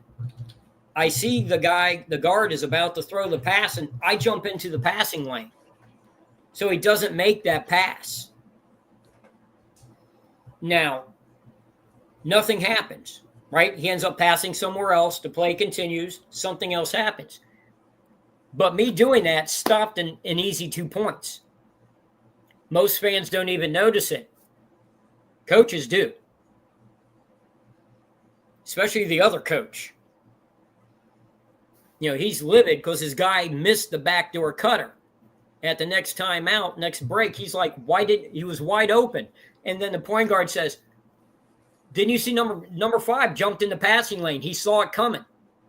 I see the guard is about to throw the pass, and I jump into the passing lane. So he doesn't make that pass. Now, nothing happens, right? He ends up passing somewhere else. The play continues. Something else happens. But me doing that stopped an easy 2 points. Most fans don't even notice it. Coaches do. Especially the other coach. He's livid because his guy missed the backdoor cutter. At the next timeout, next break, he's like, he was wide open. And then the point guard says, didn't you see number 5 jumped in the passing lane? He saw it coming.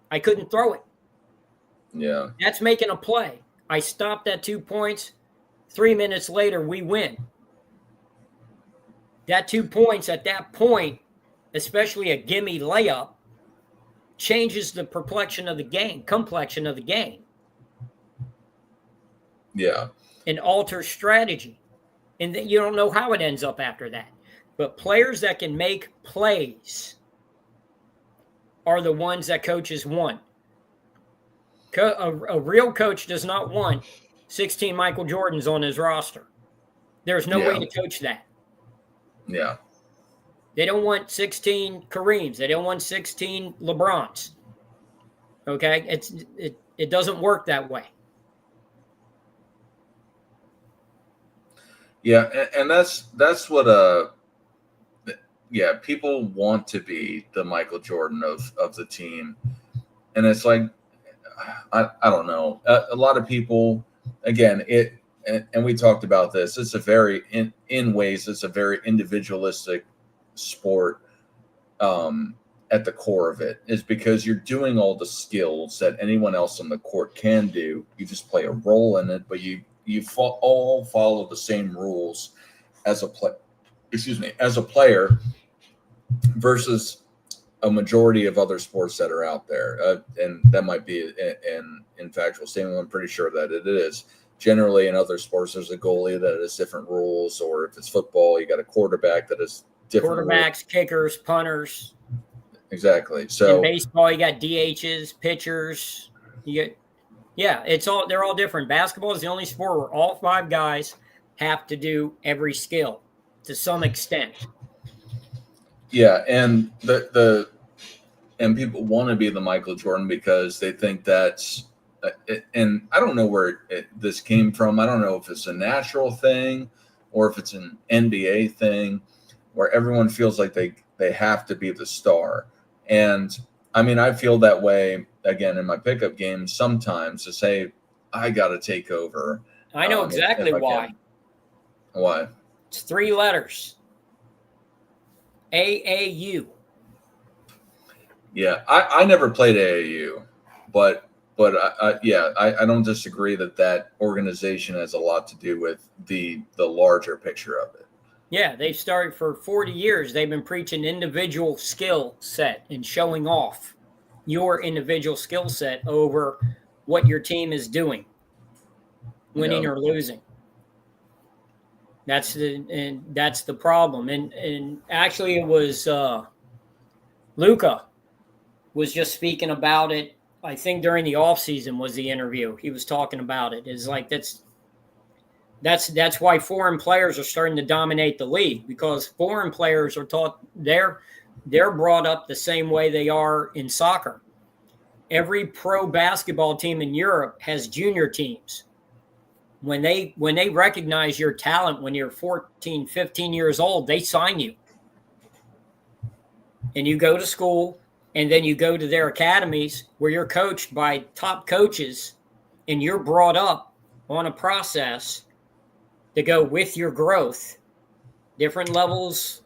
I couldn't throw it. Yeah. That's making a play. I stopped at 2 points. 3 minutes later, we win. That 2 points at that point, especially a gimme layup, changes the complexion of the game. Yeah. And alters strategy. And you don't know how it ends up after that. But players that can make plays are the ones that coaches want. A real coach does not want 16 Michael Jordans on his roster. There's no way to coach that. Yeah. They don't want 16 Kareems. They don't want 16 LeBrons. Okay? It doesn't work that way. Yeah, and that's what people want to be the Michael Jordan of the team. And it's like, I don't know. A lot of people, again, and we talked about this, it's a very, in ways, it's a very individualistic sport at the core of it, is because you're doing all the skills that anyone else on the court can do. You just play a role in it, but you all follow the same rules as a player versus a majority of other sports that are out there. And that might be an factual statement. I'm pretty sure that it is. Generally, in other sports, there's a goalie that has different rules, or if it's football, you got a quarterback that has different quarterbacks, rules. Kickers, punters. Exactly. So in baseball, you got DHs, pitchers. They're all different. Basketball is the only sport where all 5 guys have to do every skill to some extent. Yeah, and and people want to be the Michael Jordan because they think that's, and I don't know where this came from. I don't know if it's a natural thing or if it's an NBA thing where everyone feels like they have to be the star. And I mean, I feel that way again in my pickup games sometimes, to say I got to take over. I know exactly why. Why? It's 3 letters. AAU. Yeah, I never played AAU, but I don't disagree that organization has a lot to do with the larger picture of it. Yeah, they've started for 40 years. They've been preaching individual skill set and showing off your individual skill set over what your team is doing, winning or losing. That's the problem. And actually, it was Luka was just speaking about it. I think during the off season was the interview. He was talking about it. It's like that's why foreign players are starting to dominate the league, because foreign players are taught they're brought up the same way they are in soccer. Every pro basketball team in Europe has junior teams. When they recognize your talent when you're 14, 15 years old, they sign you. And you go to school, and then you go to their academies where you're coached by top coaches, and you're brought up on a process to go with your growth, different levels,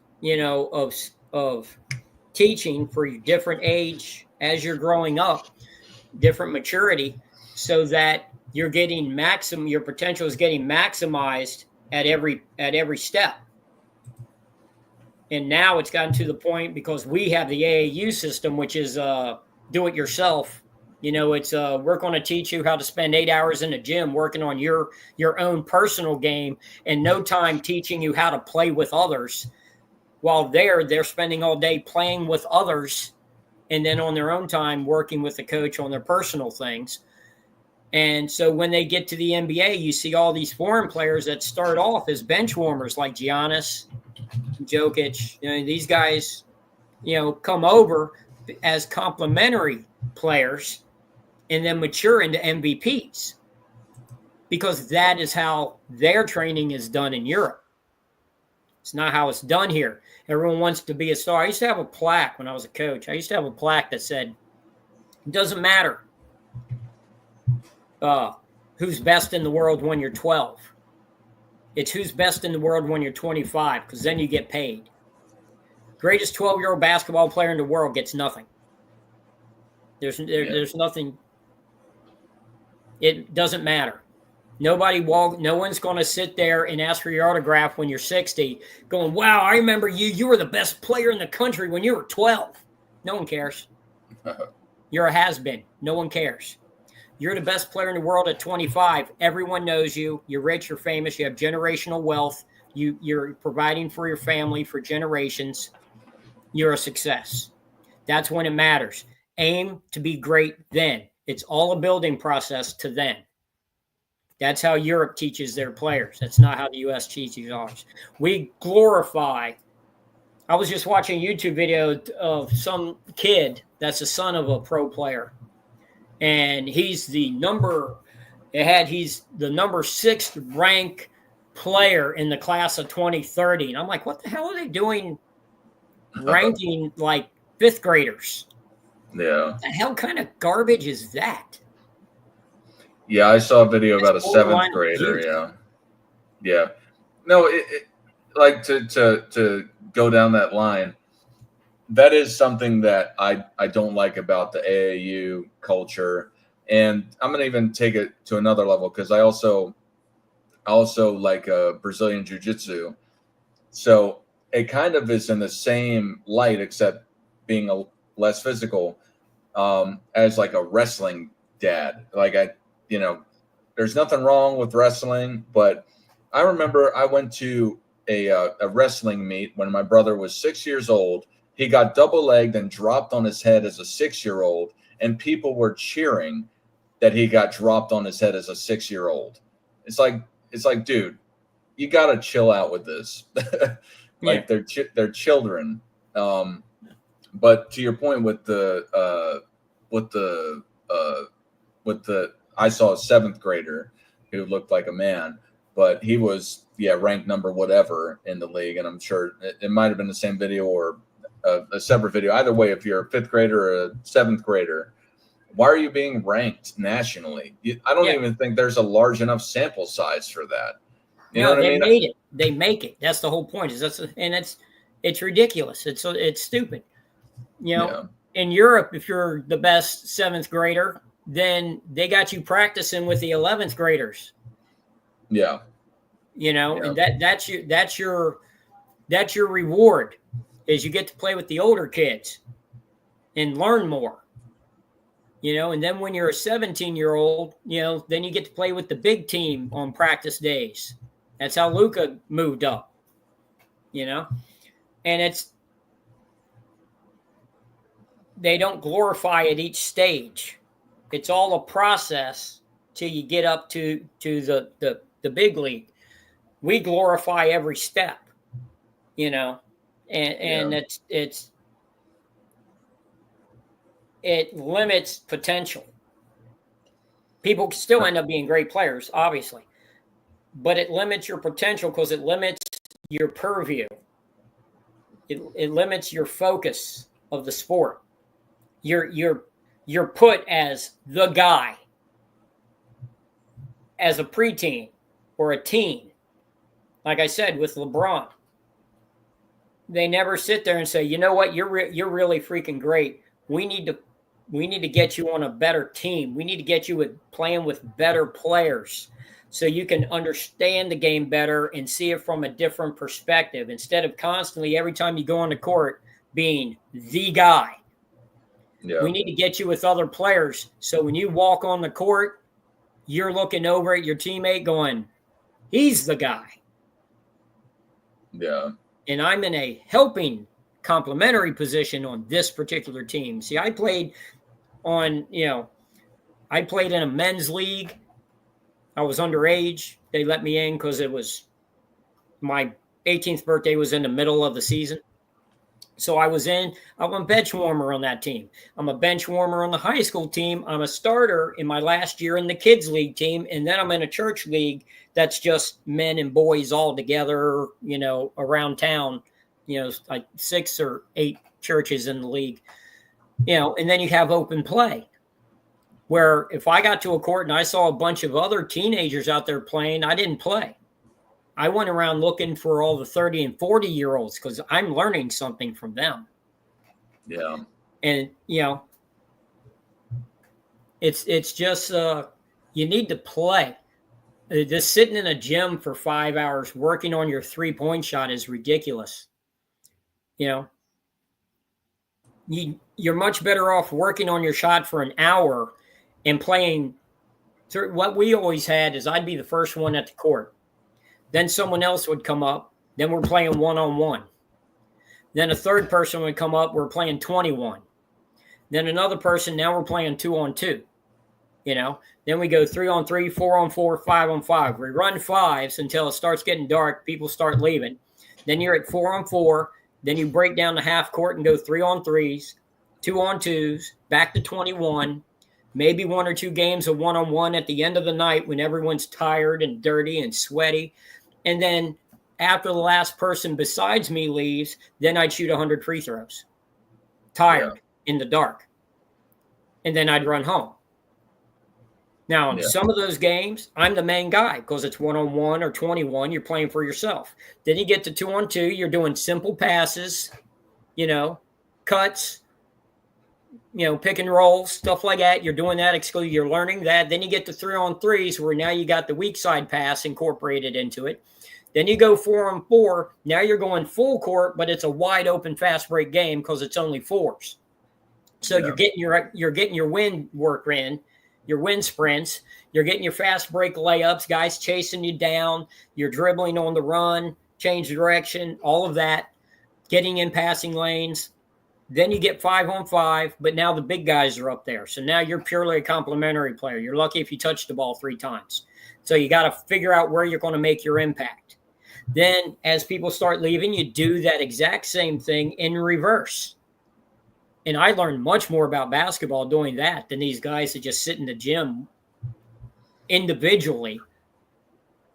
of teaching for your different age as you're growing up, different maturity, so that you're getting your potential is getting maximized at every step. And now it's gotten to the point, because we have the AAU system, which is do it yourself. It's we're going to teach you how to spend 8 hours in the gym working on your own personal game, and no time teaching you how to play with others. While they're spending all day playing with others, and then on their own time working with the coach on their personal things. And so when they get to the NBA, you see all these foreign players that start off as bench warmers, like Giannis, Jokic. These guys, come over as complementary players and then mature into MVPs, because that is how their training is done in Europe. It's not how it's done here. Everyone wants to be a star. I used to have a plaque when I was a coach. I used to have a plaque that said, it doesn't matter who's best in the world when you're 12. It's who's best in the world when you're 25, because then you get paid. Greatest 12-year-old basketball player in the world gets nothing. There's nothing. It doesn't matter. No one's going to sit there and ask for your autograph when you're 60, going, wow, I remember you. You were the best player in the country when you were 12. No one cares. You're a has-been. No one cares. You're the best player in the world at 25. Everyone knows you. You're rich, you're famous, you have generational wealth. You're providing for your family for generations. You're a success. That's when it matters. Aim to be great then. It's all a building process to then. That's how Europe teaches their players. That's not how the U.S. teaches ours. We glorify. I was just watching a YouTube video of some kid that's the son of a pro player. And he's the number 6th ranked player in the class of 2030. And I'm like, what the hell are they doing ranking like 5th graders? Yeah. What the hell kind of garbage is that? Yeah, I saw a video about a 7th grader. Yeah. Yeah. No, it like to go down that line. That is something that I don't like about the AAU culture. And I'm going to even take it to another level, because I also like Brazilian Jiu-Jitsu. So it kind of is in the same light, except being less physical, as like a wrestling dad. Like there's nothing wrong with wrestling, but I remember I went to a wrestling meet when my brother was 6 years old. He got double-legged and dropped on his head as a 6-year-old, and people were cheering that he got dropped on his head as a 6-year-old. It's like, dude, you got to chill out with this. Like they're children. But to your point with the I saw a 7th grader who looked like a man, but he was ranked number whatever in the league, and I'm sure it might have been the same video or a separate video. Either way, if you're a 5th grader or a 7th grader, why are you being ranked nationally? I don't even think there's a large enough sample size for that. You know what I mean? Made it. They make it. That's the whole point. It's ridiculous. It's stupid. In Europe, if you're the best 7th grader, then they got you practicing with the 11th graders. Yeah. And that's your reward, is you get to play with the older kids and learn more. And then when you're a 17-year-old, then you get to play with the big team on practice days. That's how Luka moved up, and they don't glorify at each stage. It's all a process till you get up to the big league. We glorify every step, and it limits potential. People still end up being great players, obviously, but it limits your potential because it limits your purview. It limits your focus of the sport. You're put as the guy. as a preteen or a teen, like I said, with LeBron, they never sit there and say, you know what, you're really freaking great. We need to get you on a better team. We need to get you playing with better players so you can understand the game better and see it from a different perspective instead of constantly every time you go on the court being the guy. Yeah. We need to get you with other players so when you walk on the court, you're looking over at your teammate going, he's the guy. Yeah. And I'm in a helping complementary position on this particular team. See, I played in a men's league. I was underage. They let me in because it was my 18th birthday was in the middle of the season. So I'm a bench warmer on that team. I'm a bench warmer on the high school team. I'm a starter in my last year in the kids league team. And then I'm in a church league that's just men and boys all together, around town, like 6 or 8 churches in the league, and then you have open play where if I got to a court and I saw a bunch of other teenagers out there playing, I didn't play. I went around looking for all the 30 and 40-year-olds because I'm learning something from them. Yeah. And, it's just you need to play. Just sitting in a gym for 5 hours working on your 3-point shot is ridiculous. You're much better off working on your shot for an hour and playing. What we always had is I'd be the first one at the court. Then someone else would come up. Then we're playing one-on-one. Then a third person would come up. We're playing 21. Then another person. Now we're playing 2-on-2. Then we go 3-on-3, 4-on-4, 5-on-5. We run 5s until it starts getting dark. People start leaving. Then you're at 4-on-4. Then you break down the half court and go 3-on-3s, 2-on-2s, back to 21. Maybe 1 or 2 games of 1-on-1 at the end of the night when everyone's tired and dirty and sweaty. And then after the last person besides me leaves, then I'd shoot 100 free throws. Tired in the dark. And then I'd run home. Now, in some of those games, I'm the main guy because it's 1-on-1 or 21. You're playing for yourself. Then you get to 2-on-2. You're doing simple passes, cuts, pick and roll, stuff like that. You're doing that exclusively. You're learning that. Then you get to 3-on-3s where now you got the weak side pass incorporated into it. Then you go 4-on-4. Now you're going full court, but it's a wide open fast break game because it's only 4s. So you're getting your wind work in. Your wind sprints, you're getting your fast break layups, guys chasing you down, you're dribbling on the run, change direction, all of that, getting in passing lanes. Then you get 5-on-5, but now the big guys are up there. So now you're purely a complimentary player. You're lucky if you touch the ball 3 times. So you got to figure out where you're going to make your impact. Then as people start leaving, you do that exact same thing in reverse. And I learned much more about basketball doing that than these guys that just sit in the gym individually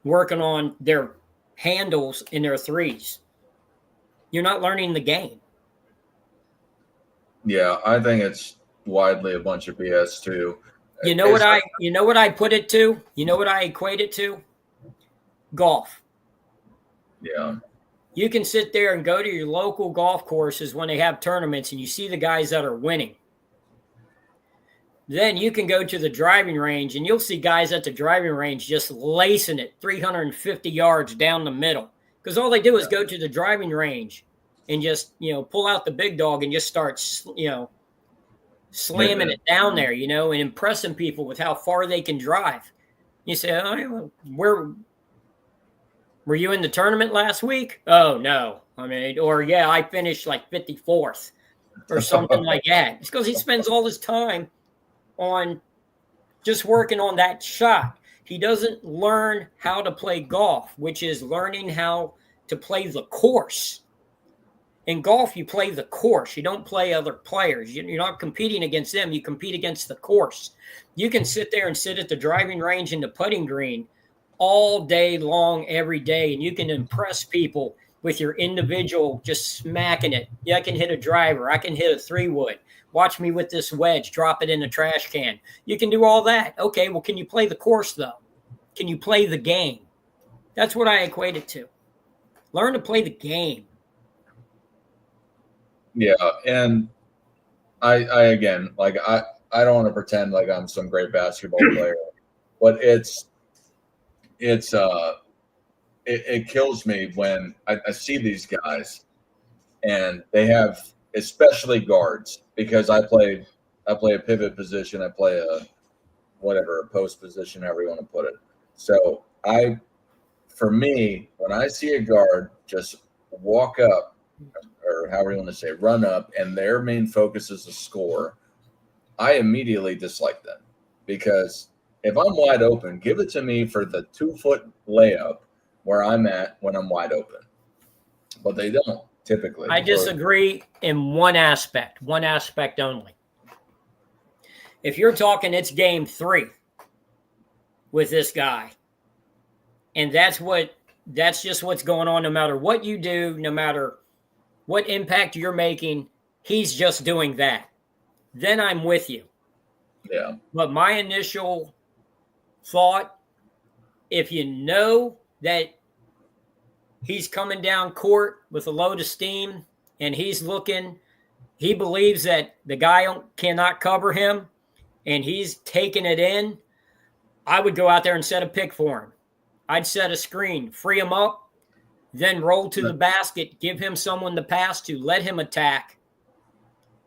working on their handles in their 3s. You're not learning the game. Yeah, I think it's widely a bunch of BS too. You know what I put it to? You know what I equate it to? Golf. Yeah. You can sit there and go to your local golf courses when they have tournaments and you see the guys that are winning. Then you can go to the driving range and you'll see guys at the driving range just lacing it 350 yards down the middle. Because all they do is go to the driving range and just, pull out the big dog and just start, slamming it down there, and impressing people with how far they can drive. You say, were you in the tournament last week? Oh, no. I finished like 54th or something like that. It's because he spends all his time on just working on that shot. He doesn't learn how to play golf, which is learning how to play the course. In golf, you play the course. You don't play other players. You're not competing against them. You compete against the course. You can sit there and sit at the driving range and the putting green all day long, every day, and you can impress people with your individual just smacking it. Yeah, I can hit a driver. I can hit a 3-wood. Watch me with this wedge, drop it in the trash can. You can do all that. Okay, well, can you play the course, though? can you play the game? That's what I equate it to. Learn to play the game. Yeah, and I again, like I don't want to pretend like I'm some great basketball player, but it kills me when I see these guys and they have, especially guards, because I play a pivot position, I play a post position, however you want to put it. So for me, when I see a guard just walk up, or however you want to say, run up, and their main focus is to score, I immediately dislike them, because if I'm wide open, give it to me for the 2-foot layup where I'm at when I'm wide open. But they don't typically. I disagree in one aspect only. If you're talking it's game 3 with this guy, and that's just what's going on, no matter what you do, no matter what impact you're making, he's just doing that, then I'm with you. Yeah. But my initial thought, if you know that he's coming down court with a load of steam and he believes that the guy cannot cover him and he's taking it in, I would go out there and set a pick for him. I'd set a screen, free him up, then roll to the basket, give him someone to pass to, let him attack.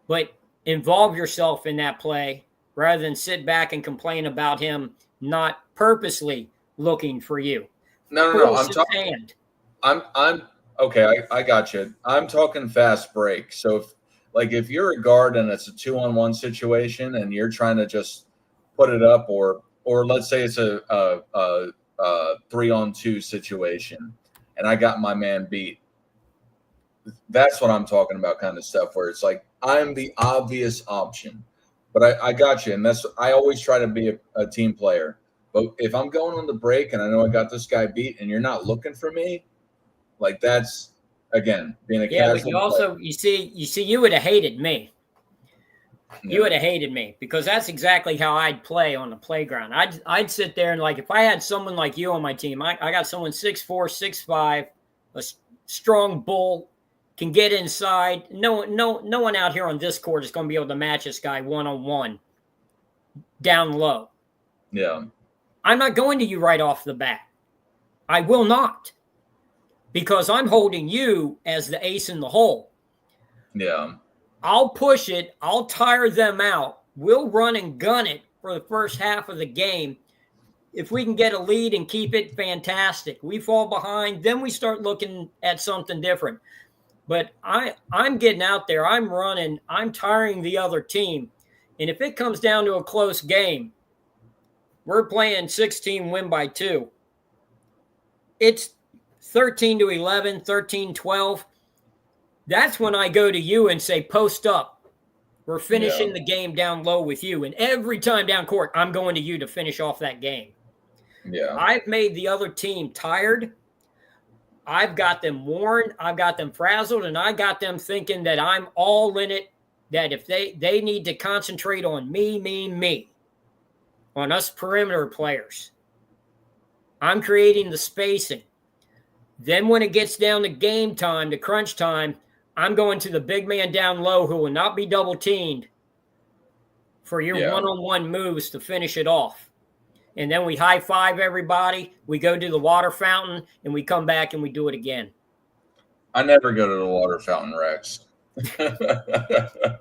But involve yourself in that play rather than sit back and complain about him not purposely looking for you. No. I'm okay. I got you. I'm talking fast break. So if you're a guard and it's a 2-on-1 situation and you're trying to just put it up, or let's say it's a 3-on-2 situation and I got my man beat, that's what I'm talking about, kind of stuff where it's like I'm the obvious option. But I got you, and I always try to be a team player. But if I'm going on the break and I know I got this guy beat and you're not looking for me, like that's, again, being a casual but you also player. you see you would have hated me. You would have hated me, because that's exactly how I'd play on the playground. I'd sit there and, like, if I had someone like you on my team, I got someone 6'4", 6'5", a strong bull, can get inside. No one out here on this court is going to be able to match this guy one-on-one down low. Yeah. I'm not going to you right off the bat. I will not, because I'm holding you as the ace in the hole. Yeah. I'll push it. I'll tire them out. We'll run and gun it for the first half of the game. If we can get a lead and keep it, fantastic. We fall behind, then we start looking at something different. But I'm getting out there. I'm running. I'm tiring the other team. And if it comes down to a close game, we're playing 16 win by 2. It's 13-11, 13-12. That's when I go to you and say, post up. We're finishing the game down low with you. And every time down court, I'm going to you to finish off that game. Yeah. I've made the other team tired. I've got them worn. I've got them frazzled. And I got them thinking that I'm all in it, that if they need to concentrate on me, on us perimeter players. I'm creating the spacing. Then when it gets down to game time, to crunch time, I'm going to the big man down low who will not be double teamed for your one-on-one moves to finish it off. And then we high five everybody. We go to the water fountain and we come back and we do it again. I never go to the water fountain, Rex. But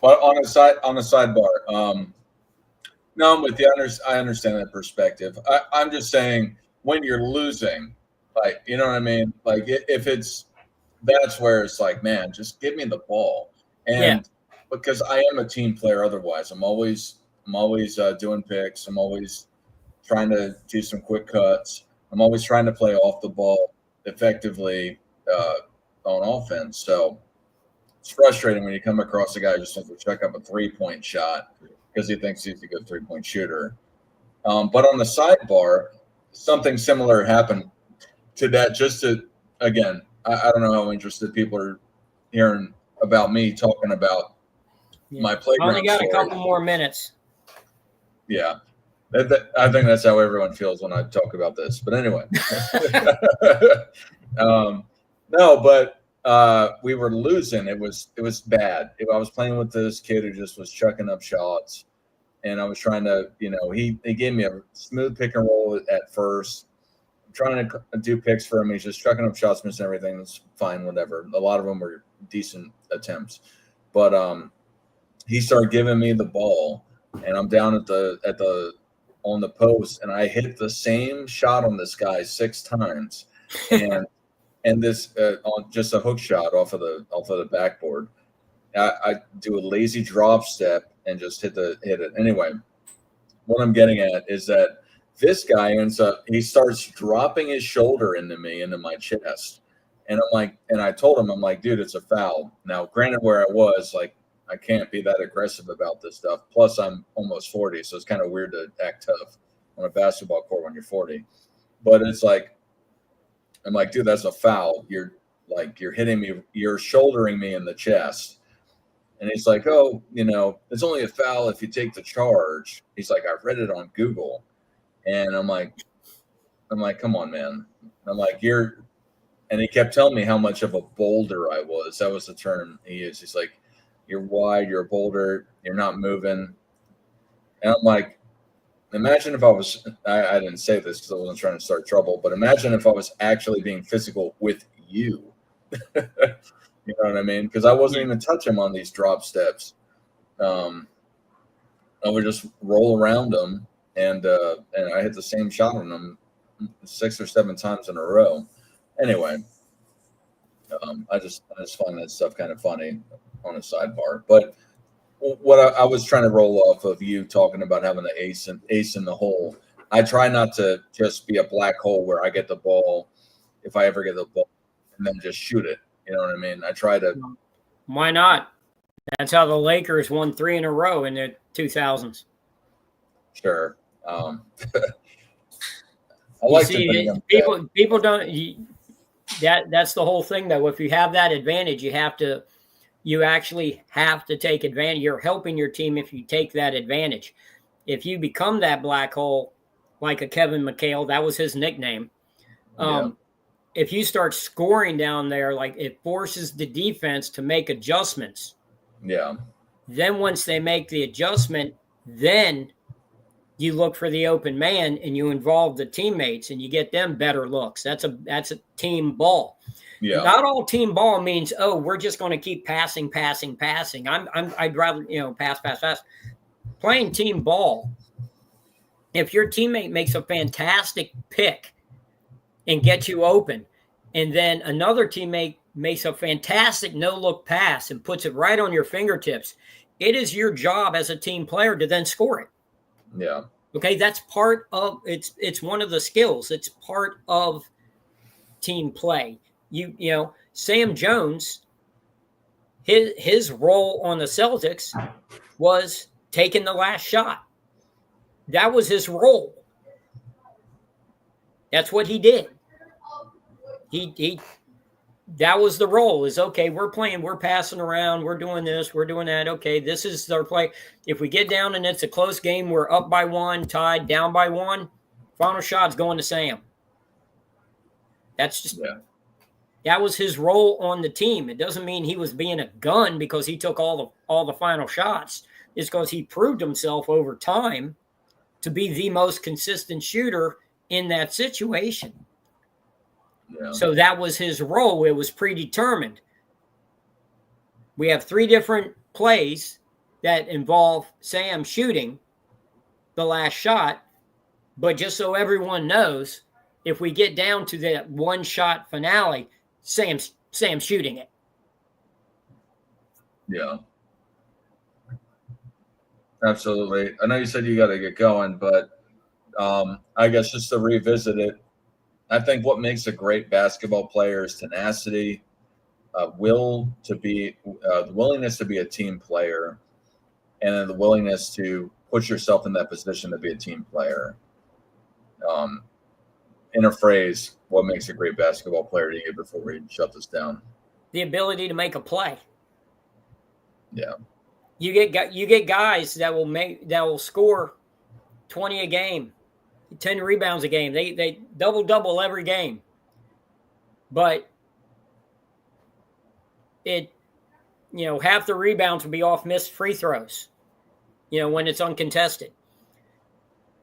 on a sidebar, no, I'm with you. I understand that perspective. I'm just saying, when you're losing, like, you know what I mean? Like, that's where it's like, man, just give me the ball. And because I am a team player otherwise, I'm always doing picks. I'm always trying to do some quick cuts. I'm always trying to play off the ball effectively on offense. So it's frustrating when you come across a guy who just wants to check up a 3-point shot because he thinks he's a good 3-point shooter. But on the sidebar, something similar happened to that. Just to, again, I don't know how interested people are hearing about me talking about my playground. I only got story. a couple more minutes. Yeah. I think that's how everyone feels when I talk about this. But anyway, no, but we were losing. It was bad. I was playing with this kid who just was chucking up shots, and I was trying to, he gave me a smooth pick and roll at first. I'm trying to do picks for him. He's just chucking up shots, missing everything. It's fine, whatever. A lot of them were decent attempts, but he started giving me the ball, and I'm down on the post, and I hit the same shot on this guy 6 times, and this on just a hook shot off of the backboard. I do a lazy drop step and just hit it. Anyway, what I'm getting at is that this guy he starts dropping his shoulder into my chest, and I'm like, and I told him, I'm like, dude, it's a foul. Now, granted, where I was, like, I can't be that aggressive about this stuff. Plus, I'm almost 40, so it's kind of weird to act tough on a basketball court when you're 40. But it's like, I'm like, dude, that's a foul. You're hitting me. You're shouldering me in the chest. And he's like, oh, it's only a foul if you take the charge. He's like, I read it on Google. And I'm like, come on, man. I'm like, and he kept telling me how much of a boulder I was. That was the term he used. He's like, you're wide, you're a boulder, you're not moving. And I'm like, imagine if I didn't say this because I wasn't trying to start trouble, but imagine if I was actually being physical with you. You know what I mean? Because I wasn't even touching him on these drop steps. I would just roll around him, and I hit the same shot on him 6 or 7 times in a row. Anyway, I just find that stuff kind of funny on a sidebar. But what I was trying to roll off of you talking about having the ace in the hole, I try not to just be a black hole where I get the ball, if I ever get the ball, and then just shoot it. You know what I mean? I try to. Why not? That's how the Lakers won 3 in a row in the 2000s. Sure. I like to think people don't. That's the whole thing, though. If you have that advantage, you actually have to take advantage. You're helping your team if you take that advantage. If you become that black hole, like a Kevin McHale, that was his nickname. If you start scoring down there, like, it forces the defense to make adjustments. Yeah. Then once they make the adjustment, then you look for the open man and you involve the teammates and you get them better looks. That's a team ball. Yeah. Not all team ball means, oh, we're just going to keep passing. I'd rather, pass. Playing team ball, if your teammate makes a fantastic pick and gets you open, and then another teammate makes a fantastic no-look pass and puts it right on your fingertips, it is your job as a team player to then score it. Yeah. Okay, that's part of it's one of the skills. It's part of team play. You know, Sam Jones, his role on the Celtics was taking the last shot. That was his role. That's what he did. He that was the role. Is okay, we're playing, we're passing around, we're doing this, we're doing that. Okay, this is our play. If we get down and it's a close game, we're up by 1, tied, down by 1, final shot's going to Sam. That's just that was his role on the team. It doesn't mean he was being a gun because he took all the final shots. It's because he proved himself over time to be the most consistent shooter in that situation. Yeah. So that was his role. It was predetermined. We have 3 different plays that involve Sam shooting the last shot. But just so everyone knows, if we get down to that one-shot finale, Sam's shooting it. Yeah. Absolutely. I know you said you got to get going, but I guess just to revisit it, I think what makes a great basketball player is tenacity, the willingness to be a team player, and then the willingness to put yourself in that position to be a team player. In a phrase, what makes a great basketball player to you before we shut this down? The ability to make a play. Yeah. You get guys that will score 20 a game, 10 rebounds a game. They double every game. But half the rebounds will be off missed free throws, when it's uncontested.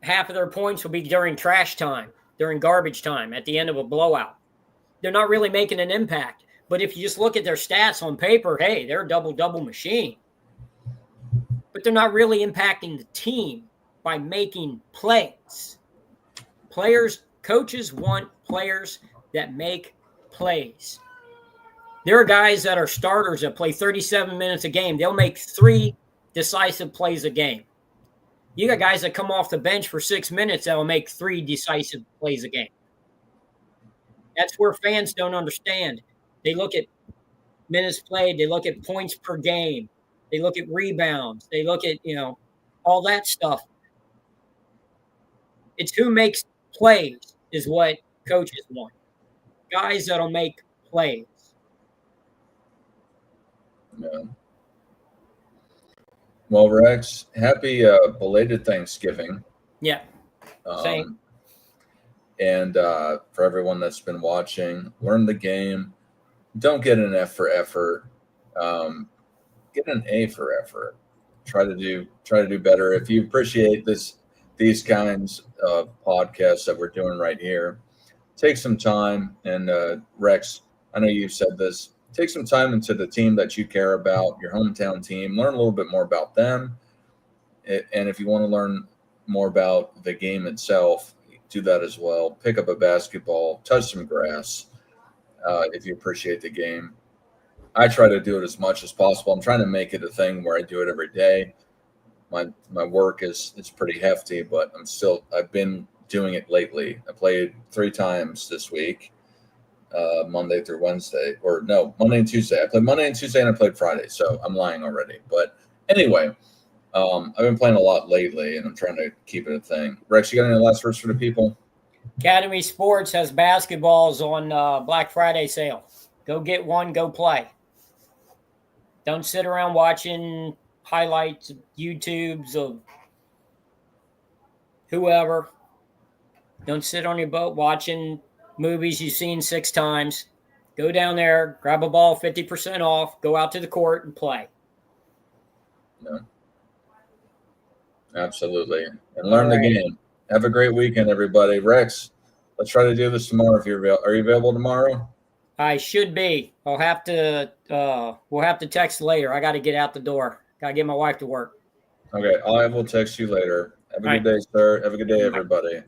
Half of their points will be during trash time, during garbage time, at the end of a blowout. They're not really making an impact. But if you just look at their stats on paper, hey, they're a double-double machine. But they're not really impacting the team by making plays. Coaches want players that make plays. There are guys that are starters that play 37 minutes a game. They'll make 3 decisive plays a game. You got guys that come off the bench for 6 minutes that will make 3 decisive plays a game. That's where fans don't understand. They look at minutes played. They look at points per game. They look at rebounds. They look at, all that stuff. It's who makes plays is what coaches want. Guys that'll make plays. Yeah. Well, Rex, happy belated Thanksgiving. Yeah. Same. And for everyone that's been watching, learn the game. Don't get an F for effort. Get an A for effort. Try to do better. If you appreciate these kinds of podcasts that we're doing right here, take some time. And Rex, I know you've said this. Take some time into the team that you care about, your hometown team. Learn a little bit more about them. And if you want to learn more about the game itself, do that as well. Pick up a basketball, touch some grass if you appreciate the game. I try to do it as much as possible. I'm trying to make it a thing where I do it every day. My work is pretty hefty, but I've been doing it lately. I played 3 times this week. Monday through Wednesday, or no, Monday and Tuesday. I played Monday and Tuesday, and I played Friday, so I'm lying already. But anyway, I've been playing a lot lately, and I'm trying to keep it a thing. Rex, you got any last words for the people? Academy Sports has basketballs on Black Friday sale. Go get one, go play. Don't sit around watching highlights, YouTubes of whoever. Don't sit on your boat watching movies you've seen 6 times. Go down there, grab a ball 50% off, go out to the court and play. No. Absolutely. And learn the game. Have a great weekend, everybody. Rex, let's try to do this tomorrow if you're available. Are you available tomorrow? I should be. We'll have to text later. I got to get out the door. Got to get my wife to work. Okay. I will text you later. Have a good day, sir. Have a good day, everybody.